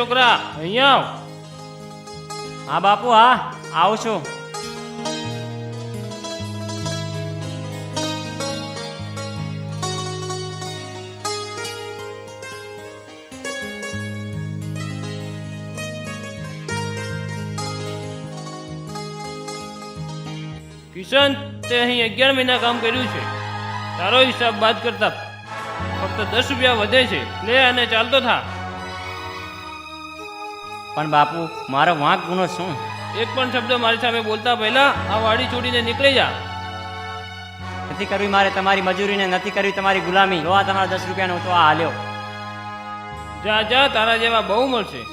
છોકરા અહીંયા આવ. હા બાપુ, હા આવું છું. કિશન, તે અહીં 11 મહિના કામ કર્યું છે. તારો હિસાબ બાદ કરતા ફક્ત 10 રૂપિયા વધે છે. લે અને ચાલતો થા. પણ બાપુ, મારો વાંક ગુનો શું? એક પણ શબ્દ મારી સામે બોલતા પહેલા આ વાડી છોડીને નીકળી જા. નથી કરવી મારે તમારી મજૂરી ને નથી કરવી તમારી ગુલામી. લો આ તમારા 10 રૂપિયાનો તો આ હાલ્યો. જા જા, તારા જેવા બહુ મળશે.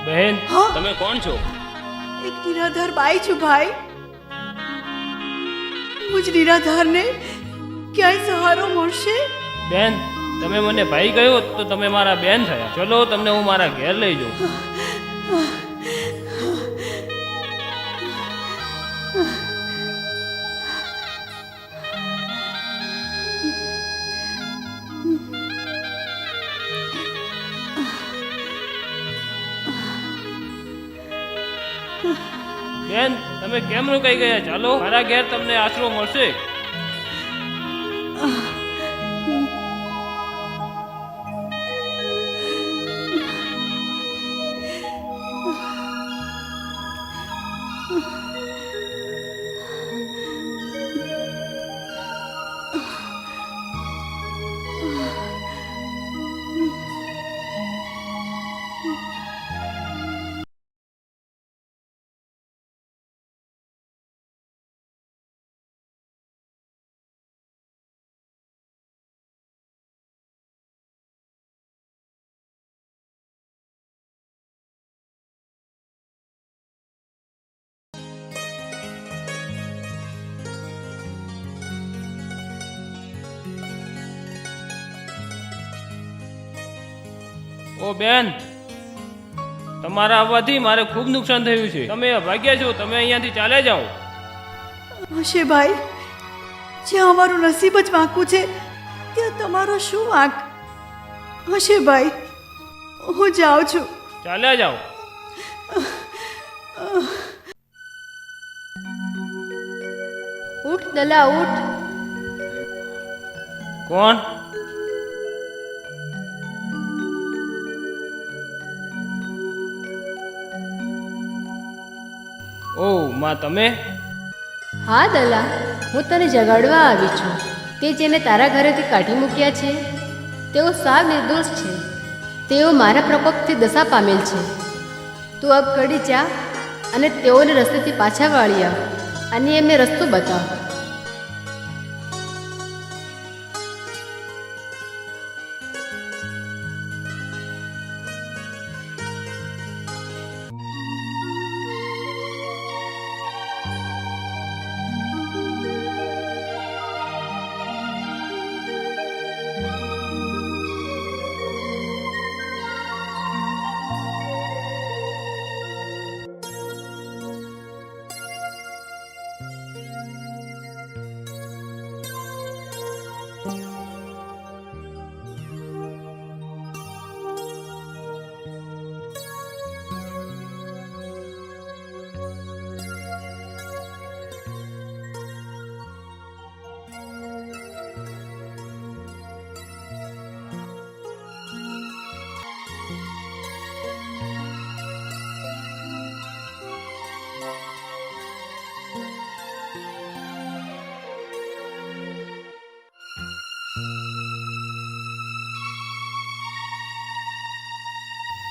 બહેન, હા? તમે કોણ છો? એક નિરાધાર બાઈ છું ભાઈ. મુજ નિરાધારને ક્યાંય સહારો મળશે? બેન, તમે મને ભાઈ કહ્યો તો તમે મારા બેન થયા. ચલો, તમને હું મારા ઘેર લઈ જાઉં. બેન, તમે કેમ રોકાઈ ગયા? ચાલો, મારા ઘેર તમને આશરો મળશે. ઓ બેન, તમારા આવવાથી મારે ખૂબ નુકસાન થયું છે. તમે ભાગ્યા છો. તમે અહીંયાથી ચાલ્યા જાઓ. હશે ભાઈ, જ્યાં અમારું નસીબ જ વાંકું છે ત્યાં તમારો શું વાંક? હશે ભાઈ, હું જાઉં છું. ચાલ્યા જાઓ. ઉઠ દલા, ઉઠ. કોણ? ઓ માં, તમે? હા દલા, હું તને જગાડવા આવી છું. તે જેને તારા ઘરેથી કાઢી મૂક્યા છે તેઓ સાવ નિર્દોષ છે. તેઓ મારા પ્રકોપથી દશા પામેલ છે. તું અબ ઘડી જા અને તેઓને રસ્તેથી પાછા વાળી આવ અને એમને રસ્તો બતાવ.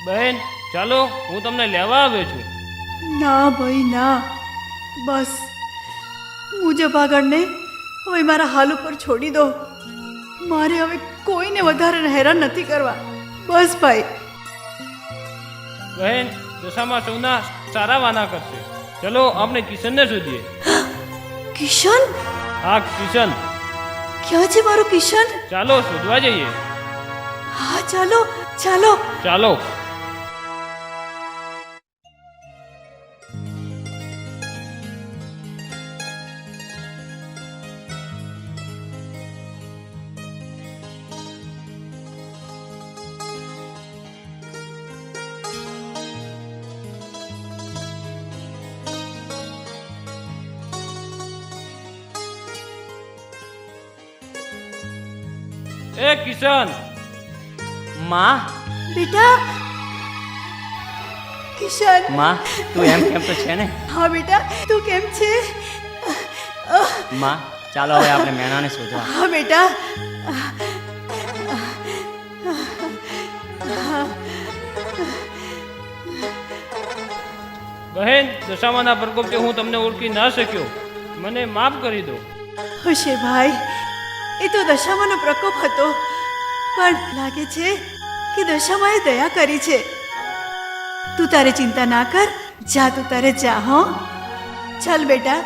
બહેન, ચાલો, હું તમને લેવા આવ્યો છું. ના ભાઈ ના, બસ મુજબ આગળને હવે મારા હાલ ઉપર છોડી દો. મારે હવે કોઈને વધારે હેરાન નથી કરવા. બસ ભાઈ. બહેન, દશામાં સૌના સારા વાના કરશે. ચલો આપણે કિશનને શોધીએ. કિશન હા કિશન, ક્યાં છે મારો કિશન? ચાલો શોધવા જઈએ. હા ચાલો ચાલો. ચાલો. એ કિશન, માં બેટા કિશન. માં તું એમ કેમ તો છે ને? હા બેટા, તું કેમ છે? માં ચાલો હવે આપણે મેણાને શોધવા. હા બેટા. બહેન, દશામાના પ્રકોપથી હું તમને ઓળખી ના શક્યો, મને માફ કરી દો. હશે ભાઈ, એ તો દશામાનો પ્રકોપ હતો, પણ લાગે છે કે દશામાએ દયા કરી છે. તું તારે ચિંતા ના કર, જા તું તારે જા. હો ચાલ બેટા.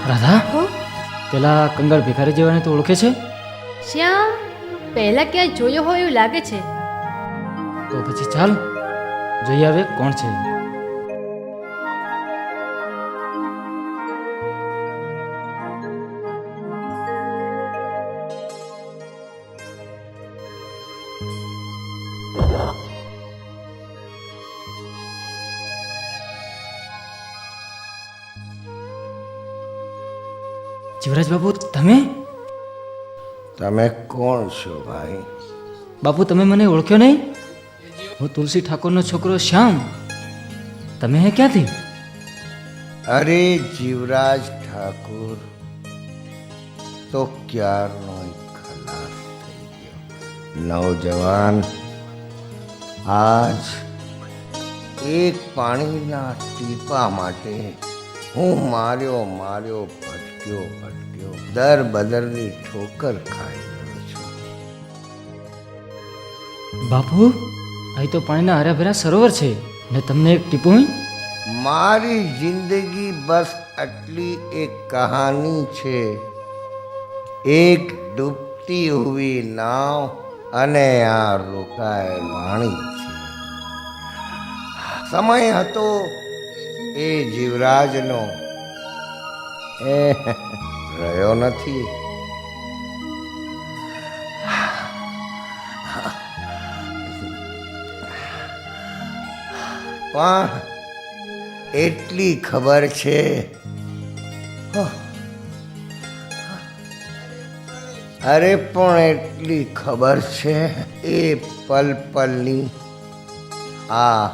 રાધા, પેલા કંગાળ ભિખારી જેવાને તો ઓળખે છે? શ્યામ પહેલા ક્યાંય જોયો હોય એવું લાગે છે. તો પછી ચાલ જોઈ આવે કોણ છે. જીવરાજ બાપુ, તમે તમે કોણ છો ભાઈ? બાપુ તમે મને ઓળખ્યો નહીં? હું તુલસી ઠાકોરનો છોકરો શ્યામ. તમે ક્યાંથી? અરે જીવરાજ ઠાકુર તો ક્યારનો ખલાસ થઈ ગયો. નવજવાન આજ એક પાણીના ટીપા માટે હું માર્યો ભટક્યો દર બદરની ઠોકર ખાઈ રહ્યો છું. બાપુ, અહીં તો પાણીના હર્યાભર્યા સરોવર છે ને તમને એક ટીપું? મારી જિંદગી બસ આટલી એક કહાની છે, એક ડૂબતી હુઈ નાવ અને આ રોકાયેલ વાણી છે. સમય હતો એ જીવરાજનો, એ રહ્યો નથી. પણ એટલી ખબર છે, અરે પણ એટલી ખબર છે, એ પલ પલની આ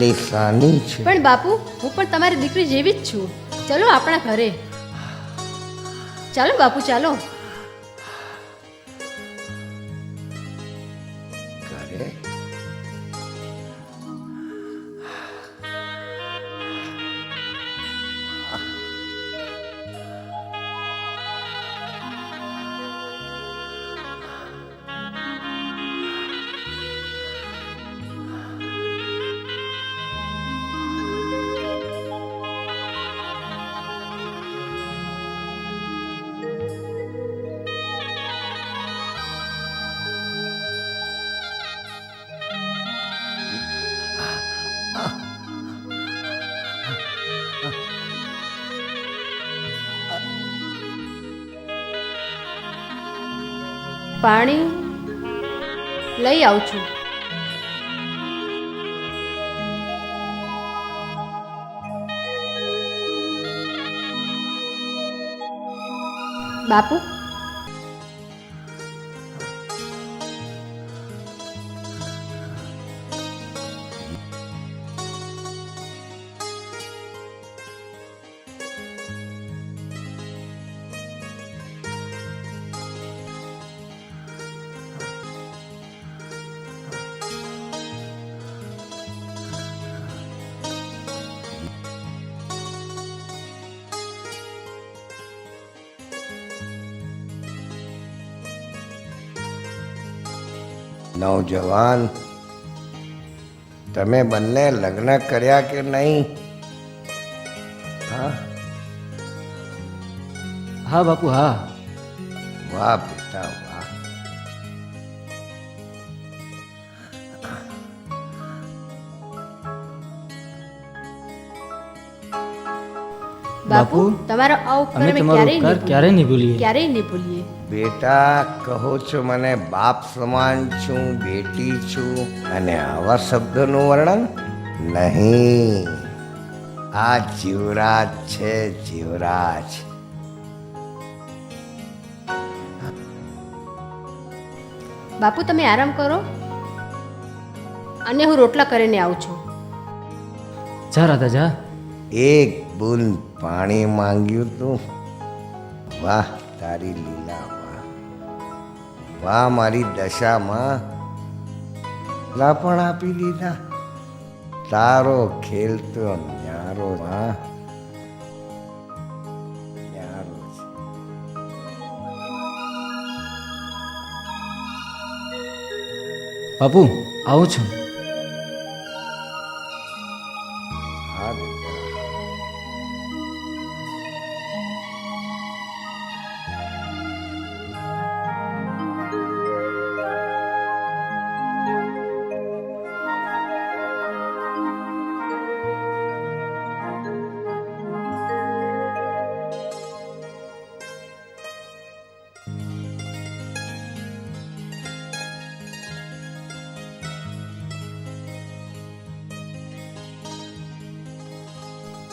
નિશાની છે. પણ બાપુ, હું પણ તમારી દીકરી જેવી જ છું. ચલો આપણા ઘરે. ચાલો બાપુ, ચાલો. ઘરે? પાણી લઈ આવું છું. બાપુ, નવજવાન, તમે બંને લગ્ન કર્યા કે નહીં? હા હા બાપુ, હા. વાહ બેટા વાહ. બાપુ, તમારો આ ઉપકાર અમે અમે તમારો ઉપકાર ક્યારેય નહીં ભૂલીએ. ક્યારેય નહીં ભૂલીએ. બેટા, કહો છો મને બાપ સમાન છું, બેટી છું, અને આવા શબ્દોનું વર્ણન નહીં. આ જીવરાજ છે, જીવરાજ. બાપુ, તમે આરામ કરો અને હું રોટલા કરીને આવું છું. જા રાધા, જા. એક બૂંદ પાણી માંગ્યું તું. વાહ તારી લીલા, વાહ વાહ મારી દશામાં. લા પણ આપી દીધા. તારો ખેલ તો ન્યારો. વાહ ન્યારો છે. બાપુ, આવું છું. હા બેટા.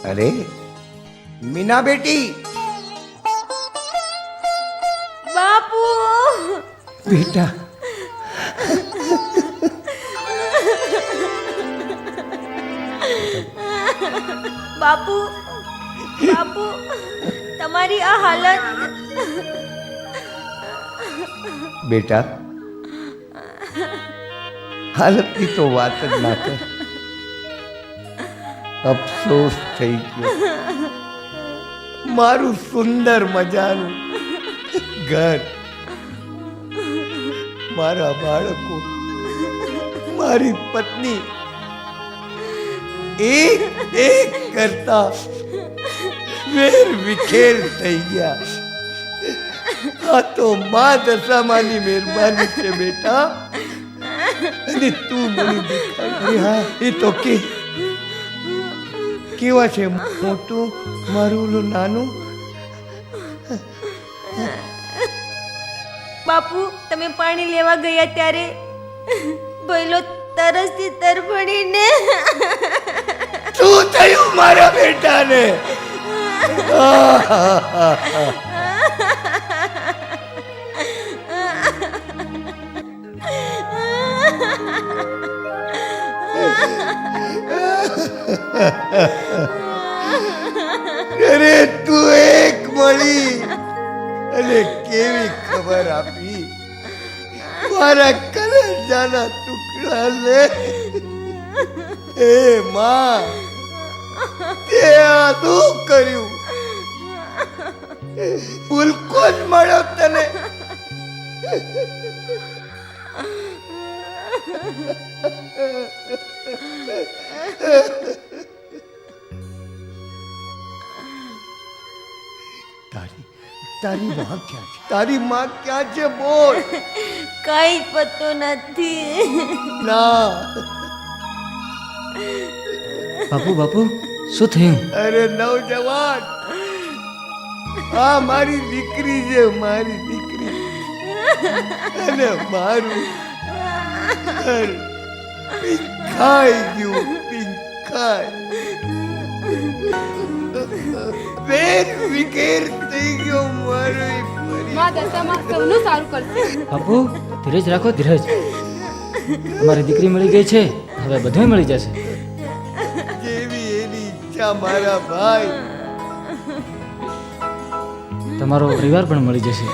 અરે મીના બેટી. બાપુ, બેટા, બાપુ, બાપુ, તમારી આ હાલત. બેટા, હાલતની તો વાત જ ના કર. અફસોસ થઈ ગયો. મારું સુંદર મજાનું ઘર, મારા બાળકો, મારી પત્ની એક એક કરતા વેર વિખેર થઈ ગયા. આ તો મા દશામાની મહેરબાની છે બેટા. અને તું મને દેખાડી. હા, એ તો કેવા છે? મોટું મારું ઓલું નાનું. બાપુ, તમે પાણી લેવા ગયા ત્યારે ભઈલો તરસથી તરફડીને. શું થયું મારા બેટાને? અરે તું એક મળી અને કેવી ખબર આપી મારા કલેજાના ટુકડા લે. એ માં, તે આ શું કર્યું? ભૂલકો જ મળ્યો તને. તારી માં ક્યાં છે? તારી માં ક્યાં છે? બોલ. કઈ પતો નથી. ના. બાપુ, બાપુ, શું થયું? અરે નવજવાન, આ મારી દીકરી છે, મારી દીકરી. અને મારું ઘર પીંખાઈ ગયું, પીંખાઈ. વેર વિખેર થઈ ગયો મારો એ પરિવાર. માં દશામાં સૌનું સારું કરશે. બાપુ ધીરજ રાખો, ધીરજ. તમારી દીકરી મળી ગઈ છે, હવે બધું મળી જશે. જેવી એની ઈચ્છા મારા ભાઈ. તમારો પરિવાર પણ મળી જશે.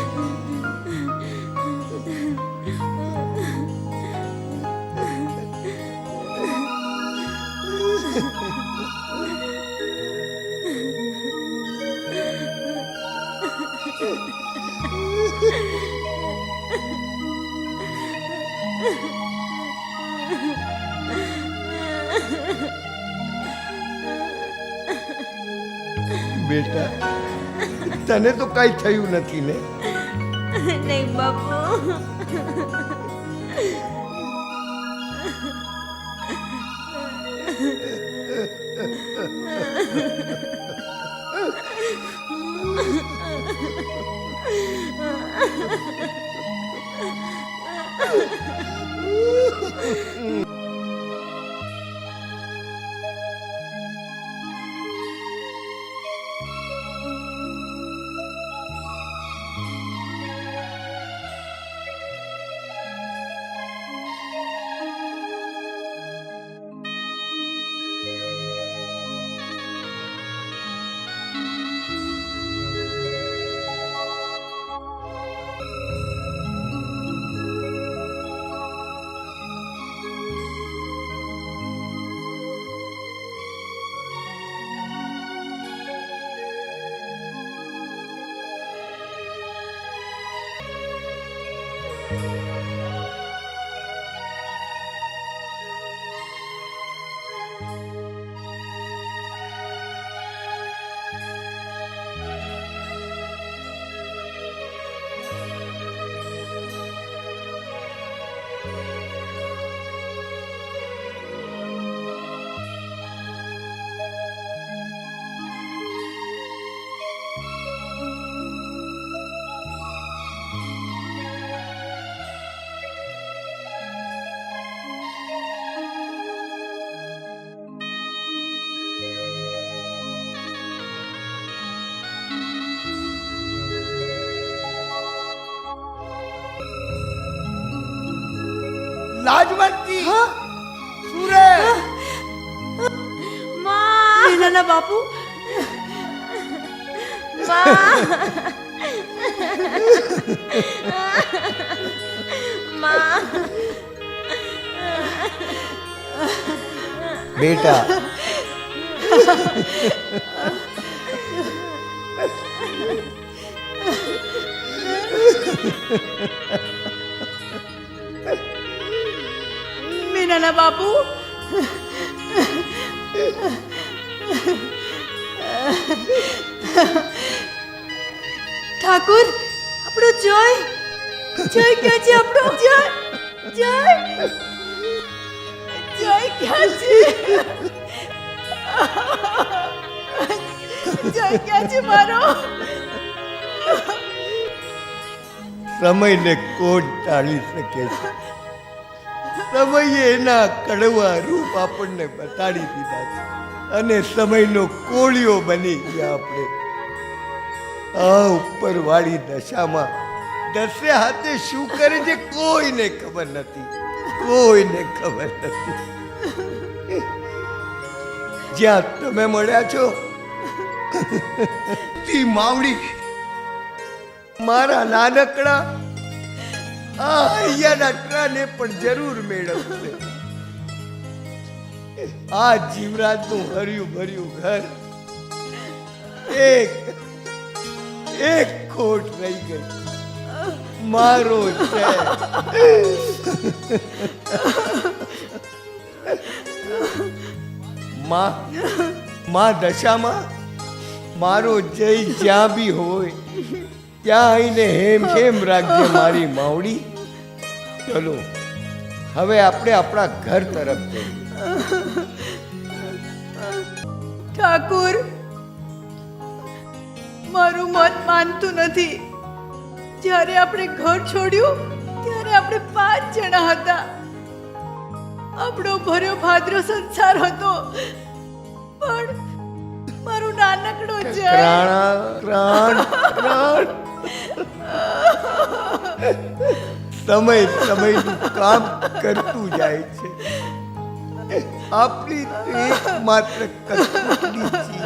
બેટા, તને તો કઈ થયું નથી ને? નહીં બાપુ. લાજવંતી, સુરેશ, માં, મીનાના બાપુ, માં, માં. બેટા, મીનાના બાપુ, ઠાકુર, આપણો જય જય ક્યાં છે? આપણો જય જય જય ક્યાં છે? જય ક્યાં છે મારો? સમયને કોણ ટાળી શકે છે? સમયે એના કડવા રૂપ આપણને બતાડી દીધા છે અને સમયનો કોળિયો બની ગયા આપણે. આ ઉપરવાળી દશામાં દસે હાથે શું કરે છે કોઈને ખબર નથી, કોઈને ખબર નથી. જ્યાં તમે મળ્યા છો તી માવડી મારા નાનકડા આ અહીંયાના ટ્રાને પણ જરૂર મેળવશે. આ જીવરાજનું હર્યું ભર્યું ઘર એક ખોટ રહી ગઈ, મારો છે. માં દશામાં મારો જય જ્યાં બી હોય ત્યાં આવીને હેમ હેમ રાખજે મારી માવડી. ચલો હવે આપણે આપણા ઘર તરફ જઈએ. ઠાકુર, મારું મત માનતું નથી. જ્યારે આપણે ઘર છોડ્યું ત્યારે આપણે 5 જણા હતા. આપણો ભર્યો ભાદરો સંસાર હતો, પણ મારો નાનકડો જય સમય સમયનું કામ કરતું જાય છે. આપણી તો એકમાત્ર કસોટી છે.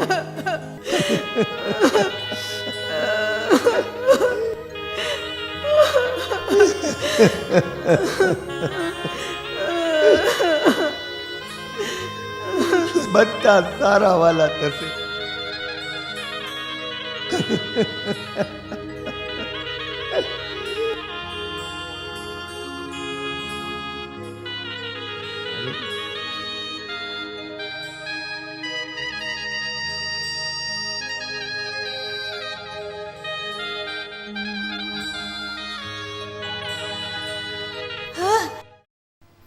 બધા સારા વાલા થશે.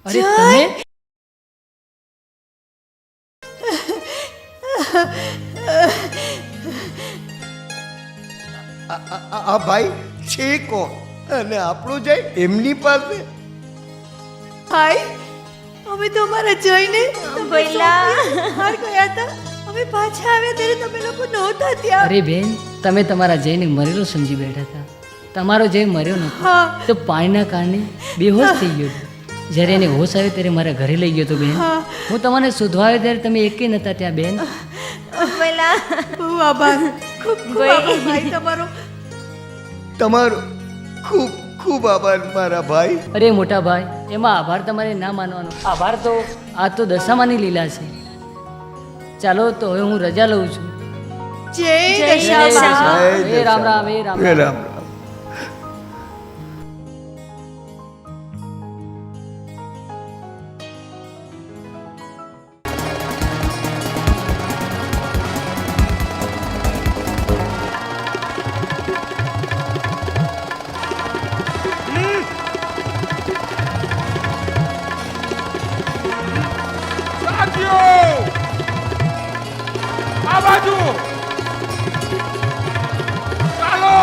અરે તમે આ ભાઈ છે કોણ? અને આપણો જય એમની પાસે. હાય, અમે તો અમારા જઈને ભઈલા. બહાર ગયા હતા. અમે પાછા આવ્યા ત્યારે તમે લોકો નહોતા ત્યાં. અરે બેન, તમે તમારા જયને મરેલો સમજી બેઠા હતા. તમારો જય મર્યો નતો, હા. તો પાણીના કારણે બેહોશ થઈ ગયો હતો. જ્યારે એને હોશ આવ્યો ત્યારે મારા ઘરે લઈ ગયો હતો બેન. હા. હું તમને શોધવા આવ્યો ત્યારે તમે એકેય નતા ત્યાં બેન. ભઈલા. બહુ આભાર, ખૂબ ખૂબ આભાર ભાઈ તમારો. તમારો ખૂબ ખૂબ આભાર મારા ભાઈ. અરે મોટા ભાઈ, એમાં આભાર તમારે ના માનવાનો. આભાર તો આ તો દશામાની લીલા છે. ચાલો તો હવે હું રજા લઉં છું. જય જય દશામા. એ રામ રામ, એ રામ રામ રામ. રામ. આ બાજુ ચાલો.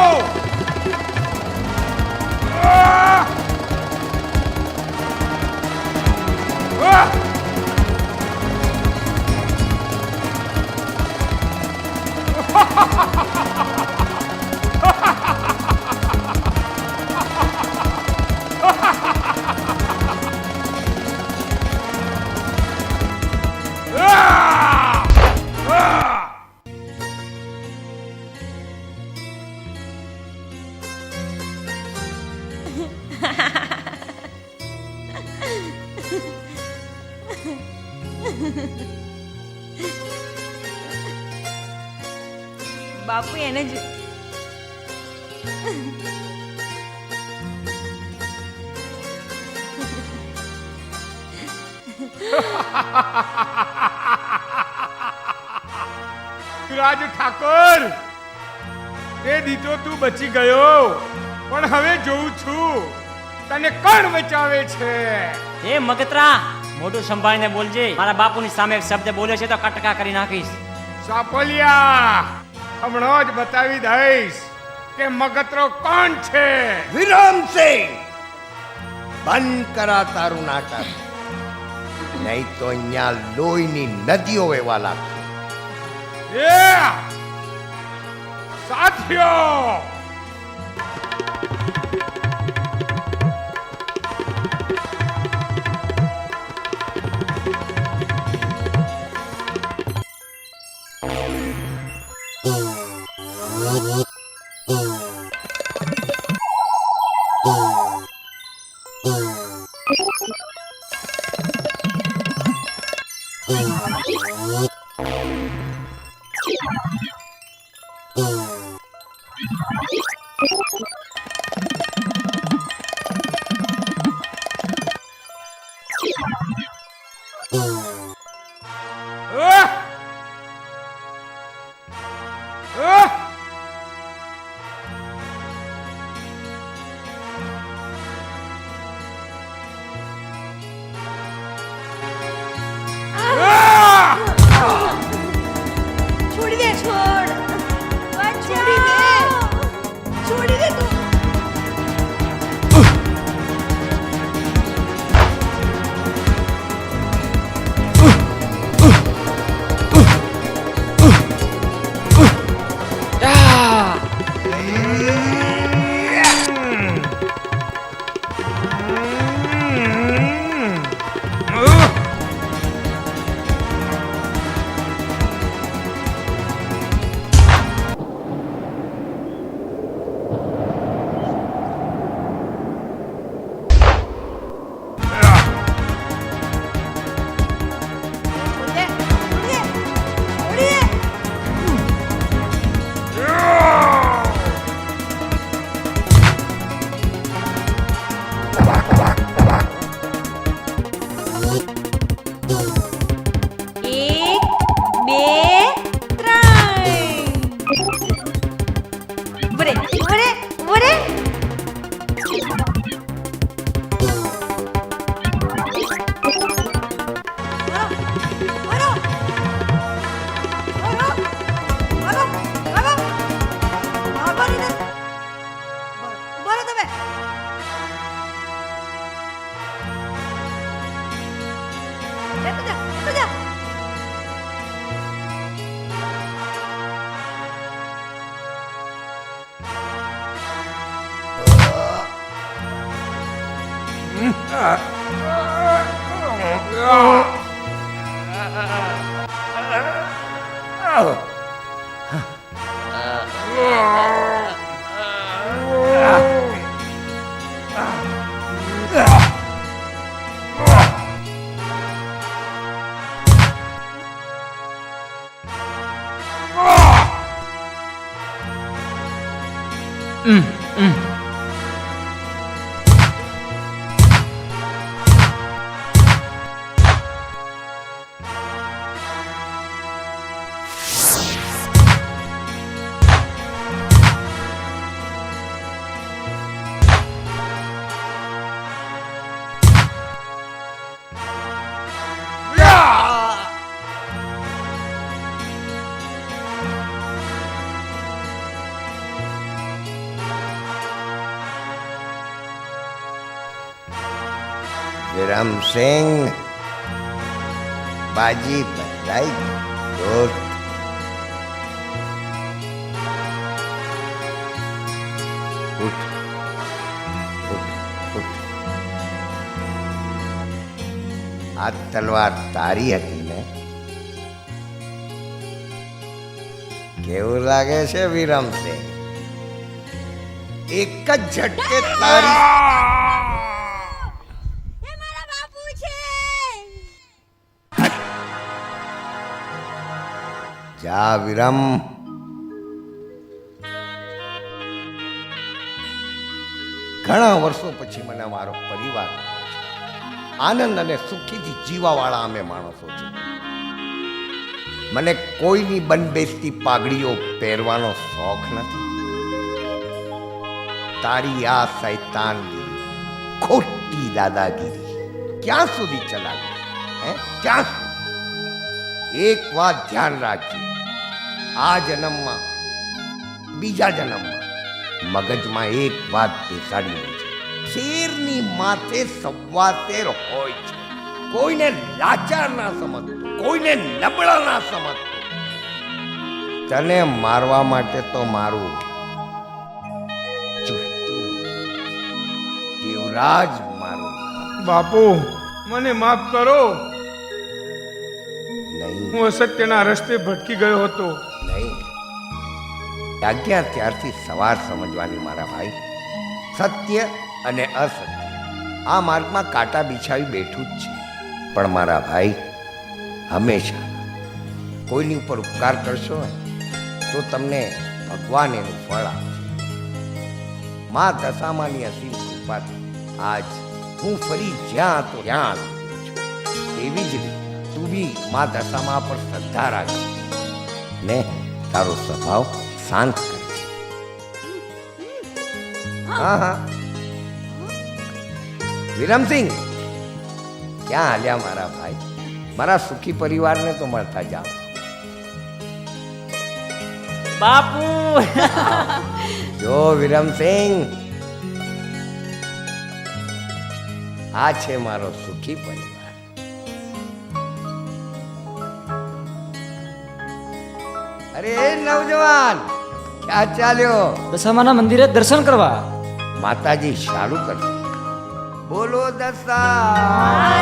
બાપુ એને જ રાજ ઠાકોર, તે દીધો તું બચી ગયો, પણ હવે જોઉં છું તને કોણ બચાવે છે. એ મગતરા, મોઢું સંભાળીને બોલજે. મારા બાપુની સામે એક શબ્દ બોલે છે તો કટકા કરી નાખીશ. સાપોલિયા, હમણાં જ બતાવી દઈશ કે મગતરો કોણ છે. વિરામસિંહ, બંધ કરા તારું નાટક, નહીં તો અહીંયા લોહીની નદીઓ વહેવા લાગશે. એ સાથીઓ, છોડી દે. છોડ. છોડી દે. છોડી દે તું. વિરમ સિંહ બાજી બદલાઈ દોસ્ત. ઉઠ ઉઠ ઉઠ. આ તલવાર તારી હતી ને? કેવું લાગે છે વિરમ સિંહ? એક જ ઝટકે તારી જા વિરમ. ઘણા વર્ષો પછી મને મારો પરિવાર મળ્યો છે. આનંદ અને સુખીથી જીવાવાળા અમે માણસો છે. મને કોઈની બંધબેસતી પાઘડીઓ પહેરવાનો શોખ નથી. તારી આ શૈતાનગીરી, ખોટી દાદાગીરી ક્યાં સુધી ચલાવી? ક્યાં સુધી? એક વાત ધ્યાન રાખજે, આ જન્મમાં બીજા જન્મમાં મગજમાં એક વાત બેસાડી લે છે. શેરની માથે સવા શેર હોય છે. કોઈને લાચાર ના સમજતો, કોઈને નબળા ના સમજતો. તને મારવા માટે તો મારું દેવરાજ મારું. બાપુ મને માફ કરો. નહીં હું અસત્યના રસ્તે ભટકી ગયો હતો. નહીં, જાગ્યા ત્યારથી સવાર સમજવાની મારા ભાઈ. સત્ય અને અસત્ય આ માર્ગમાં કાંટા બિછાવી બેઠું જ છે. પણ મારા ભાઈ, હંમેશા કોઈની ઉપર ઉપકાર કરશો તો તમને ભગવાન એનું ફળ આપશે. મા દશામાની અસીમ કૃપાથી આજ હું ફરી જ્યાં હતો ત્યાં આવી છું. એવી જ રીતે તું બી મા દશામા પર શ્રદ્ધા રાખ ને તારો સ્વભાવ શાંત કર. હા હા વિરમસિંહ, ક્યાં હાલ્યા મારા ભાઈ? મારા સુખી પરિવારને તો મળતા જાઓ. બાપુ જો વિરમસિંહ, આ છે મારો સુખી પરિવાર. અરે નવજવાન, ક્યાં ચાલ્યો? દશામાના મંદિરે દર્શન કરવા. માતાજી સારું કરશે. બોલો દશા